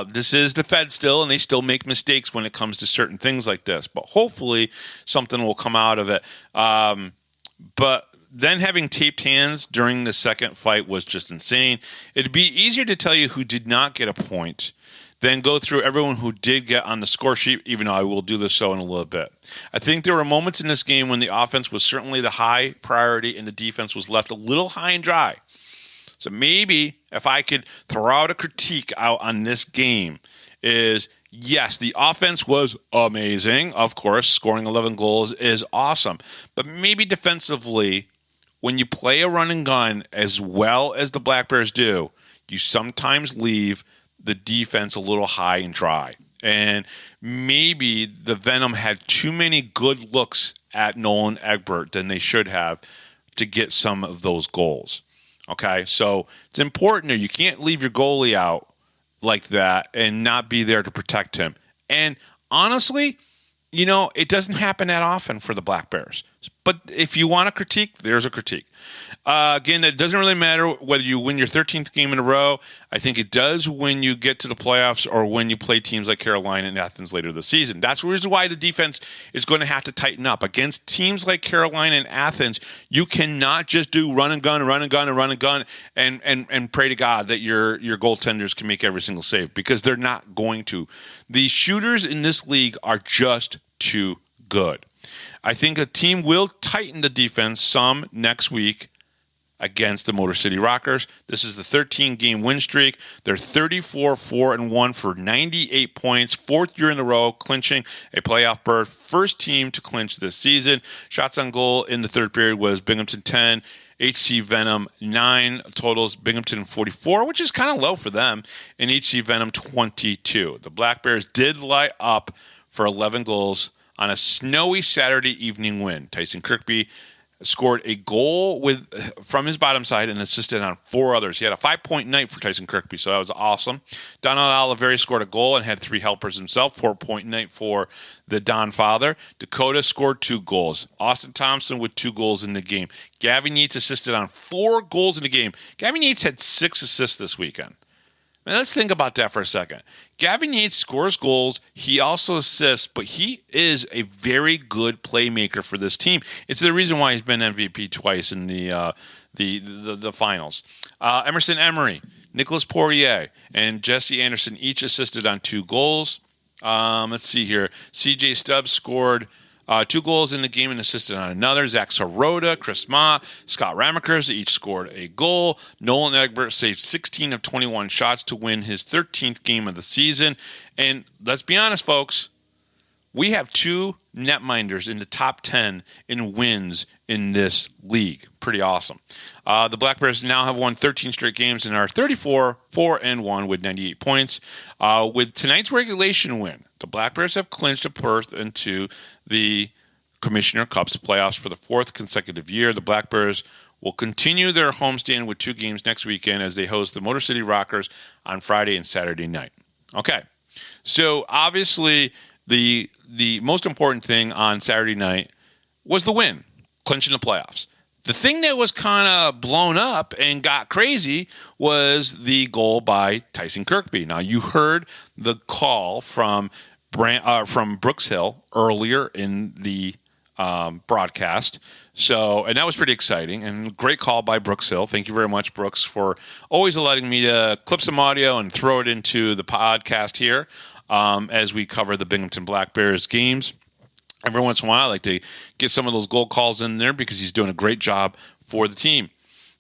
This is the Fed still, and they still make mistakes when it comes to certain things like this. But hopefully something will come out of it. But then having taped hands during the second fight was just insane. It'd be easier to tell you who did not get a point than go through everyone who did get on the score sheet, even though I will do this so in a little bit. I think there were moments in this game when the offense was certainly the high priority and the defense was left a little high and dry. So maybe if I could throw out a critique out on this game is, yes, the offense was amazing. Of course, scoring 11 goals is awesome. But maybe defensively, when you play a run and gun as well as the Black Bears do, you sometimes leave the defense a little high and dry. And maybe the Venom had too many good looks at Nolan Egbert than they should have to get some of those goals. Okay, so it's important there. You can't leave your goalie out like that and not be there to protect him. And honestly, it doesn't happen that often for the Black Bears. But if you want a critique, there's a critique. Again, it doesn't really matter whether you win your 13th game in a row. I think it does when you get to the playoffs or when you play teams like Carolina and Athens later this season. That's the reason why the defense is going to have to tighten up. Against teams like Carolina and Athens, you cannot just do run and gun and pray to God that your goaltenders can make every single save, because they're not going to. The shooters in this league are just too good. I think a team will tighten the defense some next week against the Motor City Rockers. This is the 13-game win streak. They're 34-4-1 for 98 points, 4th year in a row, clinching a playoff berth. First team to clinch this season. Shots on goal in the third period was Binghamton 10, HC Venom 9 totals, Binghamton 44, which is kind of low for them, and HC Venom 22. The Black Bears did light up for 11 goals on a snowy Saturday evening win. Tyson Kirkby scored a goal from his bottom side and assisted on 4 others. He had a 5-point night for Tyson Kirkby, so that was awesome. Donald Oliveri scored a goal and had 3 helpers himself. 4-point night for the Don father. Dakota scored 2 goals. Austin Thompson with 2 goals in the game. Gavin Yates assisted on 4 goals in the game. Gavin Yates had 6 assists this weekend. Now, let's think about that for a second. Gavin Yates scores goals. He also assists, but he is a very good playmaker for this team. It's the reason why he's been MVP twice in the finals. Emerson Emery, Nicholas Poirier, and Jesse Anderson each assisted on 2 goals. Let's see here. CJ Stubbs scored 2 goals in the game and assisted on another. Zach Sirota, Chris Ma, Scott Ramakers each scored a goal. Nolan Egbert saved 16 of 21 shots to win his 13th game of the season. And let's be honest, folks, we have 2 netminders in the top 10 in wins in this league. Pretty awesome. The Black Bears now have won 13 straight games and are 34-4-1 with 98 points. With tonight's regulation win, the Black Bears have clinched a berth into the Commissioner Cup's playoffs for the 4th consecutive year. The Black Bears will continue their homestand with 2 games next weekend as they host the Motor City Rockers on Friday and Saturday night. Okay, so obviously the most important thing on Saturday night was the win, clinching the playoffs. The thing that was kind of blown up and got crazy was the goal by Tyson Kirkby. Now, you heard the call from Brooks Hill earlier in the broadcast. And that was pretty exciting and great call by Brooks Hill. Thank you very much, Brooks, for always letting me to clip some audio and throw it into the podcast here as we cover the Binghamton Black Bears games. Every once in a while, I like to get some of those goal calls in there because he's doing a great job for the team.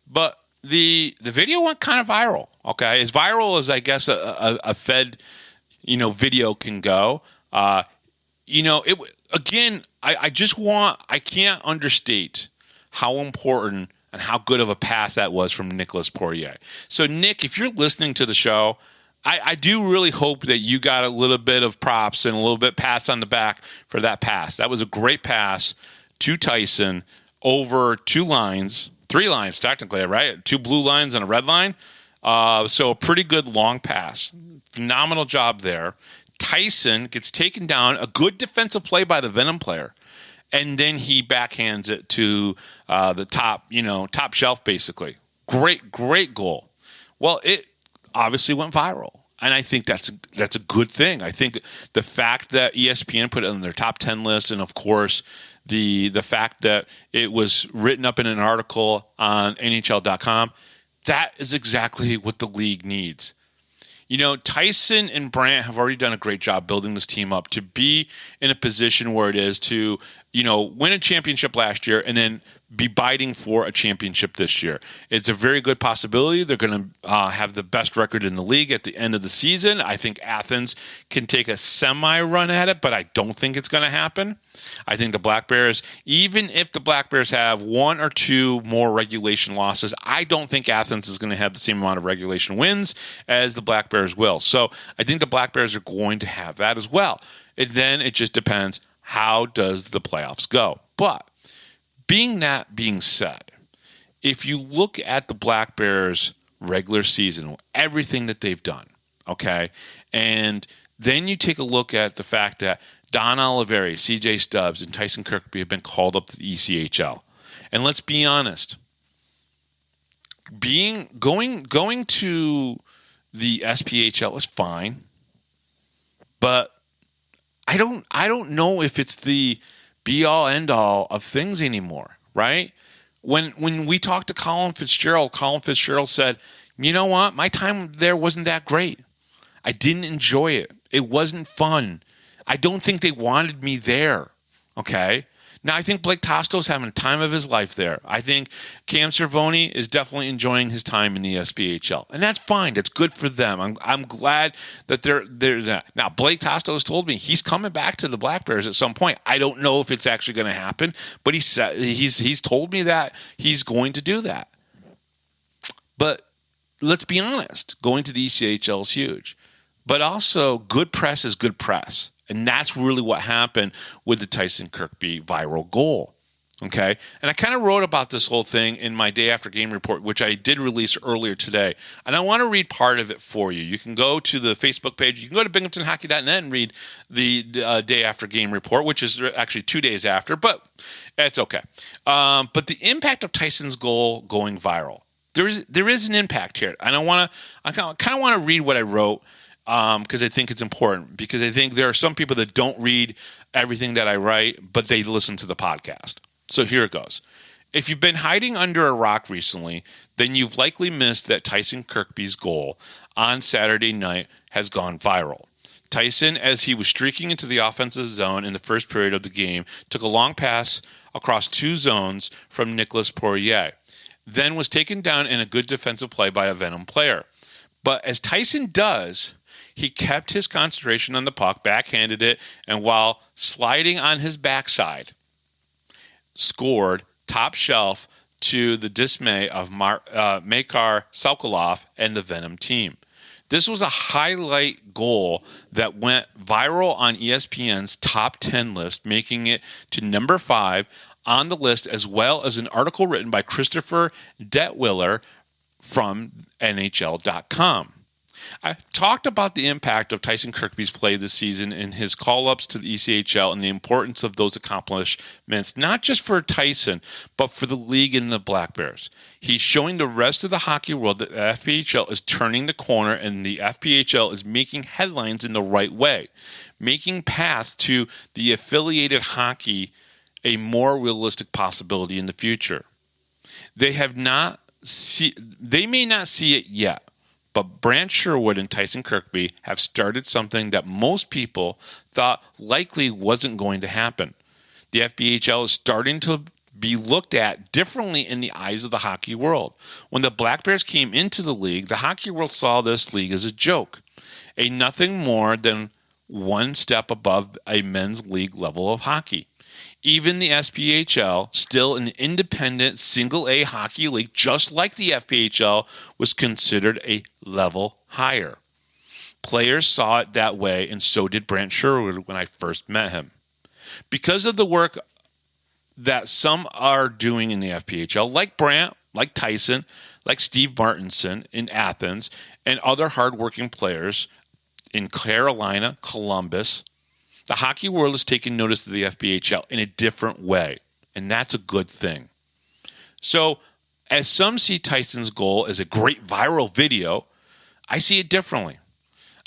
But the video went kind of viral, okay? As viral as, I guess, a Fed, video can go. I can't understate how important and how good of a pass that was from Nicholas Poirier. So, Nick, if you're listening to the show, I do really hope that you got a little bit of props and a little bit pats on the back for that pass. That was a great pass to Tyson over 3 lines technically, right? 2 blue lines and a red line. So a pretty good long pass. Phenomenal job there. Tyson gets taken down. A good defensive play by the Venom player. And then he backhands it to the top shelf basically. Great goal. Well, it obviously went viral. And I think that's a good thing. I think the fact that ESPN put it on their top 10 list, and of course the fact that it was written up in an article on NHL.com, that is exactly what the league needs. Tyson and Brant have already done a great job building this team up to be in a position where it is to, win a championship last year and then be biting for a championship this year. It's a very good possibility. They're going to have the best record in the league at the end of the season. I think Athens can take a semi-run at it, but I don't think it's going to happen. I think the Black Bears, even if the Black Bears have 1 or 2 more regulation losses, I don't think Athens is going to have the same amount of regulation wins as the Black Bears will. So I think the Black Bears are going to have that as well. And then it just depends, how does the playoffs go? But being said, if you look at the Black Bears regular season, everything that they've done, okay, and then you take a look at the fact that Don Oliveri, CJ Stubbs, and Tyson Kirkby have been called up to the ECHL. And let's be honest, going to the SPHL is fine, but I don't know if it's the be-all, end-all of things anymore, right? When we talked to Colin Fitzgerald said, you know what? My time there wasn't that great. I didn't enjoy it. It wasn't fun. I don't think they wanted me there, okay? Now, I think Blake Tosto's having a time of his life there. I think Cam Cervoni is definitely enjoying his time in the SPHL. And that's fine. That's good for them. I'm glad that they're that. Now, Blake Tosto has told me he's coming back to the Black Bears at some point. I don't know if it's actually going to happen, but he's told me that he's going to do that. But let's be honest. Going to the ECHL is huge. But also, good press is good press. And that's really what happened with the Tyson Kirkby viral goal, okay? And I kind of wrote about this whole thing in my day after game report, which I did release earlier today. And I want to read part of it for you. You can go to the Facebook page. You can go to binghamtonhockey.net and read the day after game report, which is actually 2 days after, but it's okay. But the impact of Tyson's goal going viral. There is an impact here. And I kind of want to read what I wrote, because I think it's important, because I think there are some people that don't read everything that I write, but they listen to the podcast. So here it goes. If you've been hiding under a rock recently, then you've likely missed that Tyson Kirkby's goal on Saturday night has gone viral. Tyson, as he was streaking into the offensive zone in the first period of the game, took a long pass across two zones from Nicolas Poirier, then was taken down in a good defensive play by a Venom player. But as Tyson does, he kept his concentration on the puck, backhanded it, and while sliding on his backside, scored top shelf to the dismay of Makar Sokolov and the Venom team. This was a highlight goal that went viral on ESPN's top 10 list, making it to number 5 on the list, as well as an article written by Christopher Detwiller from NHL.com. I've talked about the impact of Tyson Kirkby's play this season and his call-ups to the ECHL and the importance of those accomplishments, not just for Tyson, but for the league and the Black Bears. He's showing the rest of the hockey world that the FPHL is turning the corner and the FPHL is making headlines in the right way, making paths to the affiliated hockey a more realistic possibility in the future. They may not see it yet, but Brant Sherwood and Tyson Kirkby have started something that most people thought likely wasn't going to happen. The FPHL is starting to be looked at differently in the eyes of the hockey world. When the Black Bears came into the league, the hockey world saw this league as a joke, a nothing more than one step above a men's league level of hockey. Even the SPHL, still an independent single-A hockey league, just like the FPHL, was considered a level higher. Players saw it that way, and so did Brant Sherwood when I first met him. Because of the work that some are doing in the FPHL, like Brant, like Tyson, like Steve Martinson in Athens, and other hardworking players in Carolina, Columbus, the hockey world is taking notice of the FPHL in a different way, and that's a good thing. So, as some see Tyson's goal as a great viral video, I see it differently.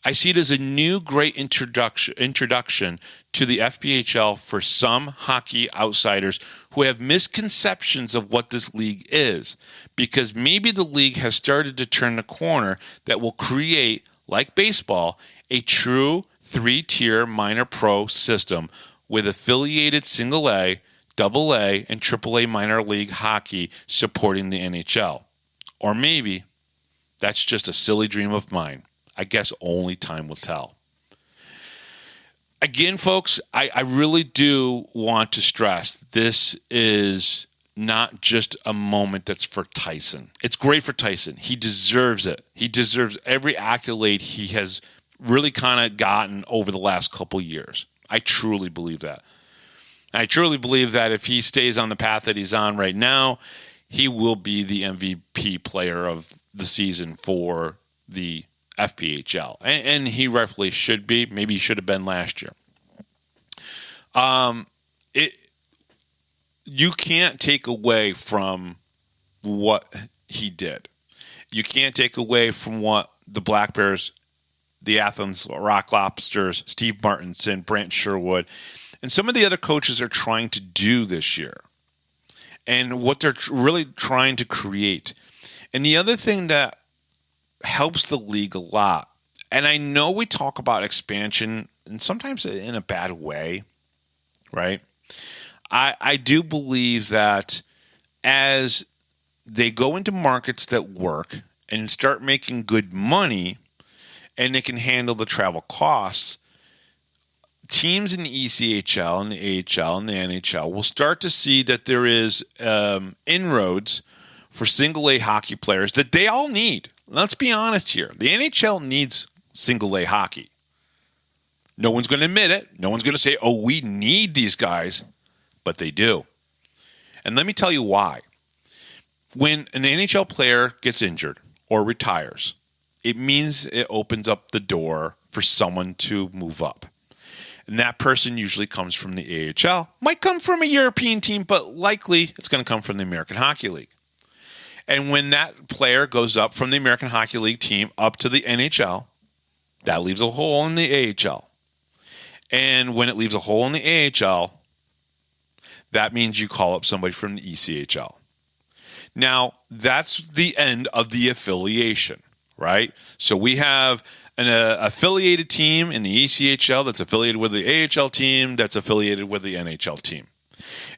I see it as a new great introduction to the FPHL for some hockey outsiders who have misconceptions of what this league is, because maybe the league has started to turn the corner that will create, like baseball, a true 3-tier minor pro system with affiliated single-A, double-A, and triple-A minor league hockey supporting the NHL. Or maybe that's just a silly dream of mine. I guess only time will tell. Again, folks, I really do want to stress this is not just a moment that's for Tyson. It's great for Tyson. He deserves it. He deserves every accolade he has really kind of gotten over the last couple years. I truly believe that. I truly believe that if he stays on the path that he's on right now, he will be the MVP player of the season for the FPHL. And he rightfully should be. Maybe he should have been last year. You can't take away from what he did. You can't take away from what the Black Bears, the Athens Rock Lobsters, Steve Martinson, Brant Sherwood, and some of the other coaches are trying to do this year and what they're really trying to create. And the other thing that helps the league a lot, and I know we talk about expansion and sometimes in a bad way, right? I do believe that as they go into markets that work and start making good money, and they can handle the travel costs, teams in the ECHL and the AHL and the NHL will start to see that there is inroads for single-A hockey players that they all need. Let's be honest here. The NHL needs single-A hockey. No one's going to admit it. No one's going to say, oh, we need these guys, but they do. And let me tell you why. When an NHL player gets injured or retires, it means it opens up the door for someone to move up. And that person usually comes from the AHL. Might come from a European team, but likely it's going to come from the American Hockey League. And when that player goes up from the American Hockey League team up to the NHL, that leaves a hole in the AHL. And when it leaves a hole in the AHL, that means you call up somebody from the ECHL. Now, that's the end of the affiliation, right? So we have affiliated team in the ECHL that's affiliated with the AHL team that's affiliated with the NHL team.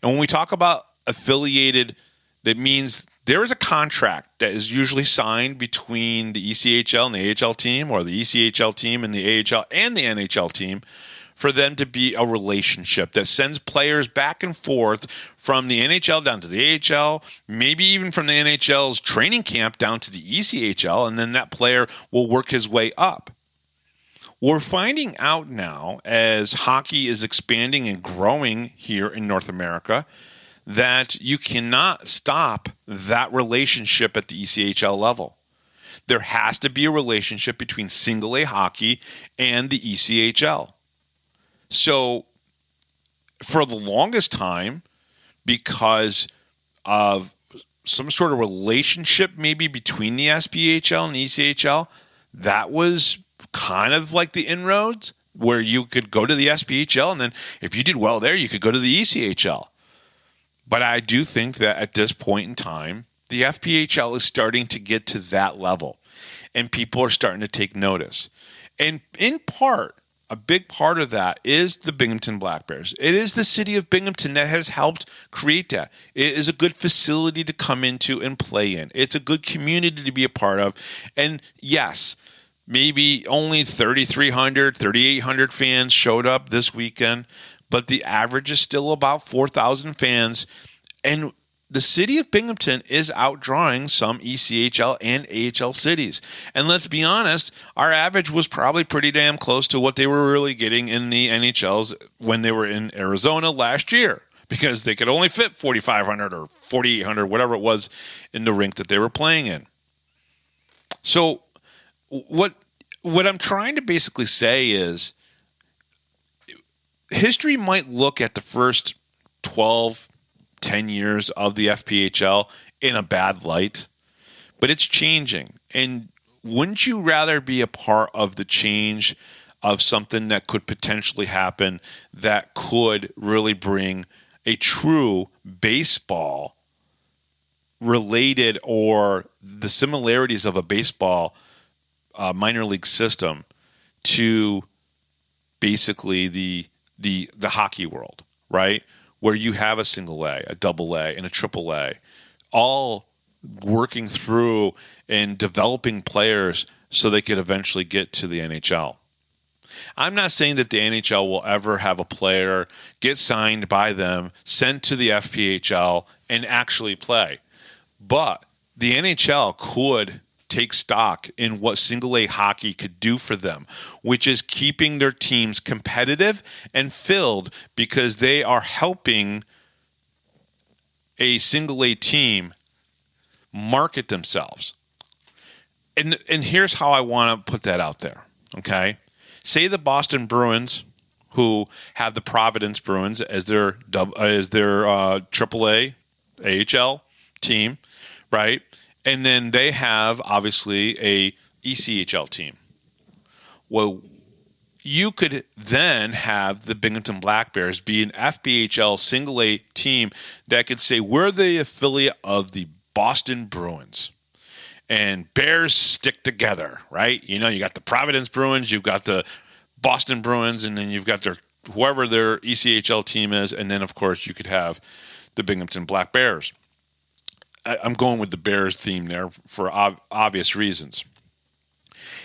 And when we talk about affiliated, that means there is a contract that is usually signed between the ECHL and the AHL team, or the ECHL team and the AHL and the NHL team, for them to be a relationship that sends players back and forth from the NHL down to the AHL, maybe even from the NHL's training camp down to the ECHL, and then that player will work his way up. We're finding out now, as hockey is expanding and growing here in North America, that you cannot stop that relationship at the ECHL level. There has to be a relationship between single A hockey and the ECHL. So for the longest time, because of some sort of relationship maybe between the SPHL and the ECHL, that was kind of like the inroads, where you could go to the SPHL, and then if you did well there, you could go to the ECHL. But I do think that at this point in time, the FPHL is starting to get to that level, and people are starting to take notice. And in part, a big part of that is the Binghamton Black Bears. It is the city of Binghamton that has helped create that. It is a good facility to come into and play in. It's a good community to be a part of. And yes, maybe only 3,300, 3,800 fans showed up this weekend, but the average is still about 4,000 fans. And the city of Binghamton is outdrawing some ECHL and AHL cities. And let's be honest, our average was probably pretty damn close to what they were really getting in the NHLs when they were in Arizona last year, because they could only fit 4,500 or 4,800, whatever it was, in the rink that they were playing in. So what I'm trying to basically say is, history might look at the first 10 years of the FPHL in a bad light, but it's changing. And wouldn't you rather be a part of the change of something that could potentially happen that could really bring a true baseball related, or the similarities of a baseball minor league system to basically the hockey world, right? Where you have a single A, a double A, and a triple A, all working through and developing players so they could eventually get to the NHL. I'm not saying that the NHL will ever have a player get signed by them, sent to the FPHL, and actually play. But the NHL could take stock in what single A hockey could do for them, which is keeping their teams competitive and filled, because they are helping a single A team market themselves. And here's how I want to put that out there, okay? Say the Boston Bruins, who have the Providence Bruins as their AAA AHL team, right? And then they have, obviously, a ECHL team. Well, you could then have the Binghamton Black Bears be an FBHL single A team that could say, we're the affiliate of the Boston Bruins. And Bears stick together, right? You know, you got the Providence Bruins, you've got the Boston Bruins, and then you've got whoever their ECHL team is. And then, of course, you could have the Binghamton Black Bears. I'm going with the Bears theme there for obvious reasons.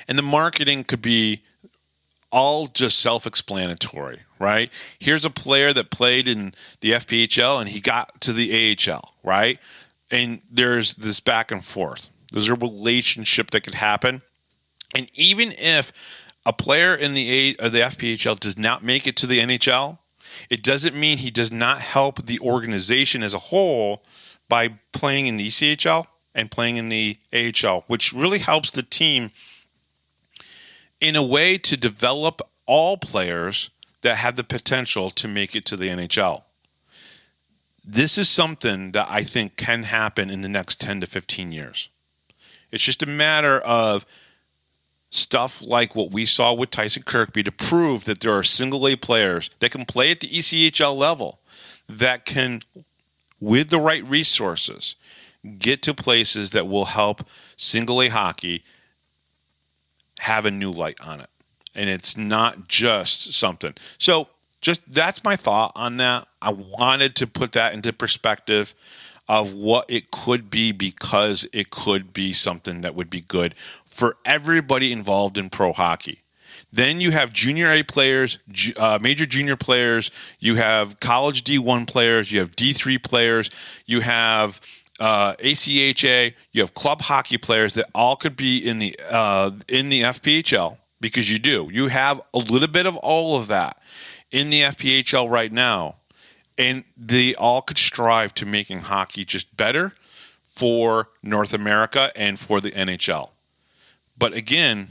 And the marketing could be all just self-explanatory, right? Here's a player that played in the FPHL and he got to the AHL, right? And there's this back and forth. There's a relationship that could happen. And even if a player in the FPHL does not make it to the NHL, it doesn't mean he does not help the organization as a whole by playing in the ECHL and playing in the AHL, which really helps the team in a way to develop all players that have the potential to make it to the NHL. This is something that I think can happen in the next 10 to 15 years. It's just a matter of stuff like what we saw with Tyson Kirkby to prove that there are single A players that can play at the ECHL level that can, with the right resources, get to places that will help single A hockey have a new light on it. And it's not just something. So that's my thought on that. I wanted to put that into perspective of what it could be, because it could be something that would be good for everybody involved in pro hockey. Then you have junior A players, major junior players, you have college D1 players, you have D3 players, you have ACHA, you have club hockey players that all could be in the FPHL, because you have a little bit of all of that in the FPHL right now, and they all could strive to making hockey just better for North America and for the NHL. But again,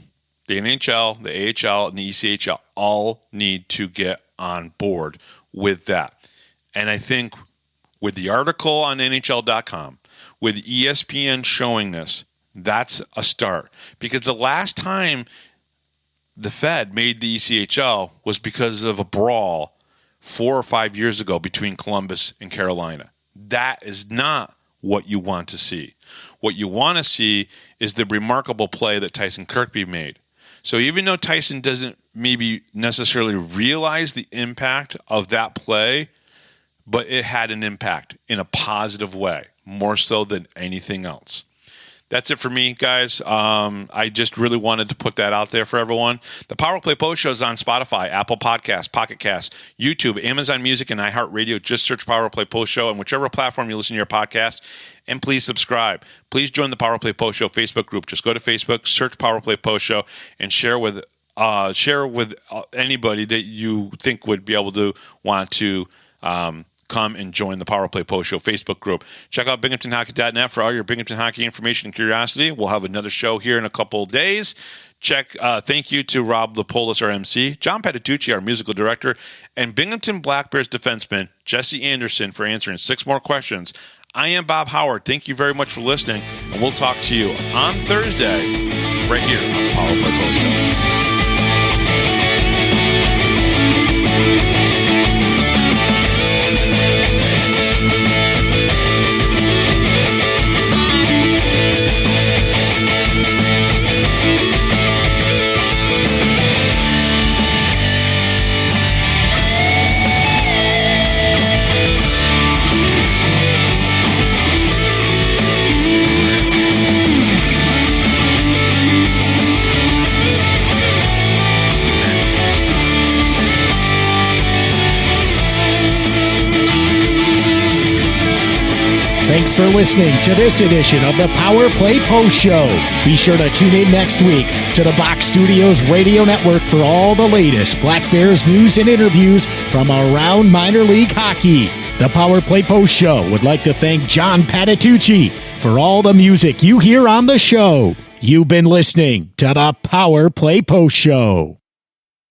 the NHL, the AHL, and the ECHL all need to get on board with that. And I think with the article on NHL.com, with ESPN showing this, that's a start. Because the last time the Fed made the ECHL was because of a brawl 4 or 5 years ago between Columbus and Carolina. That is not what you want to see. What you want to see is the remarkable play that Tyson Kirkby made. So even though Tyson doesn't maybe necessarily realize the impact of that play, but it had an impact in a positive way, more so than anything else. That's it for me, guys. I just really wanted to put that out there for everyone. The Power Play Post Show is on Spotify, Apple Podcasts, Pocket Cast, YouTube, Amazon Music, and iHeartRadio. Just search Power Play Post Show on whichever platform you listen to your podcast, and please subscribe. Please join the Power Play Post Show Facebook group. Just go to Facebook, search Power Play Post Show, and share with anybody that you think would be able to want to come and join the Power Play Post Show Facebook group. Check out BinghamtonHockey.net for all your Binghamton hockey information and curiosity. We'll have another show here in a couple of days. Thank you to Rob Lepolis, our MC, John Patitucci, our musical director, and Binghamton Black Bears defenseman Jesse Anderson for answering 6 more questions. I am Bob Howard. Thank you very much for listening, and we'll talk to you on Thursday right here on the Power Play Post Show. Thanks for listening to this edition of the Power Play Post Show. Be sure to tune in next week to the Box Studios Radio Network for all the latest Black Bears news and interviews from around minor league hockey. The Power Play Post Show would like to thank John Patitucci for all the music you hear on the show. You've been listening to the Power Play Post Show.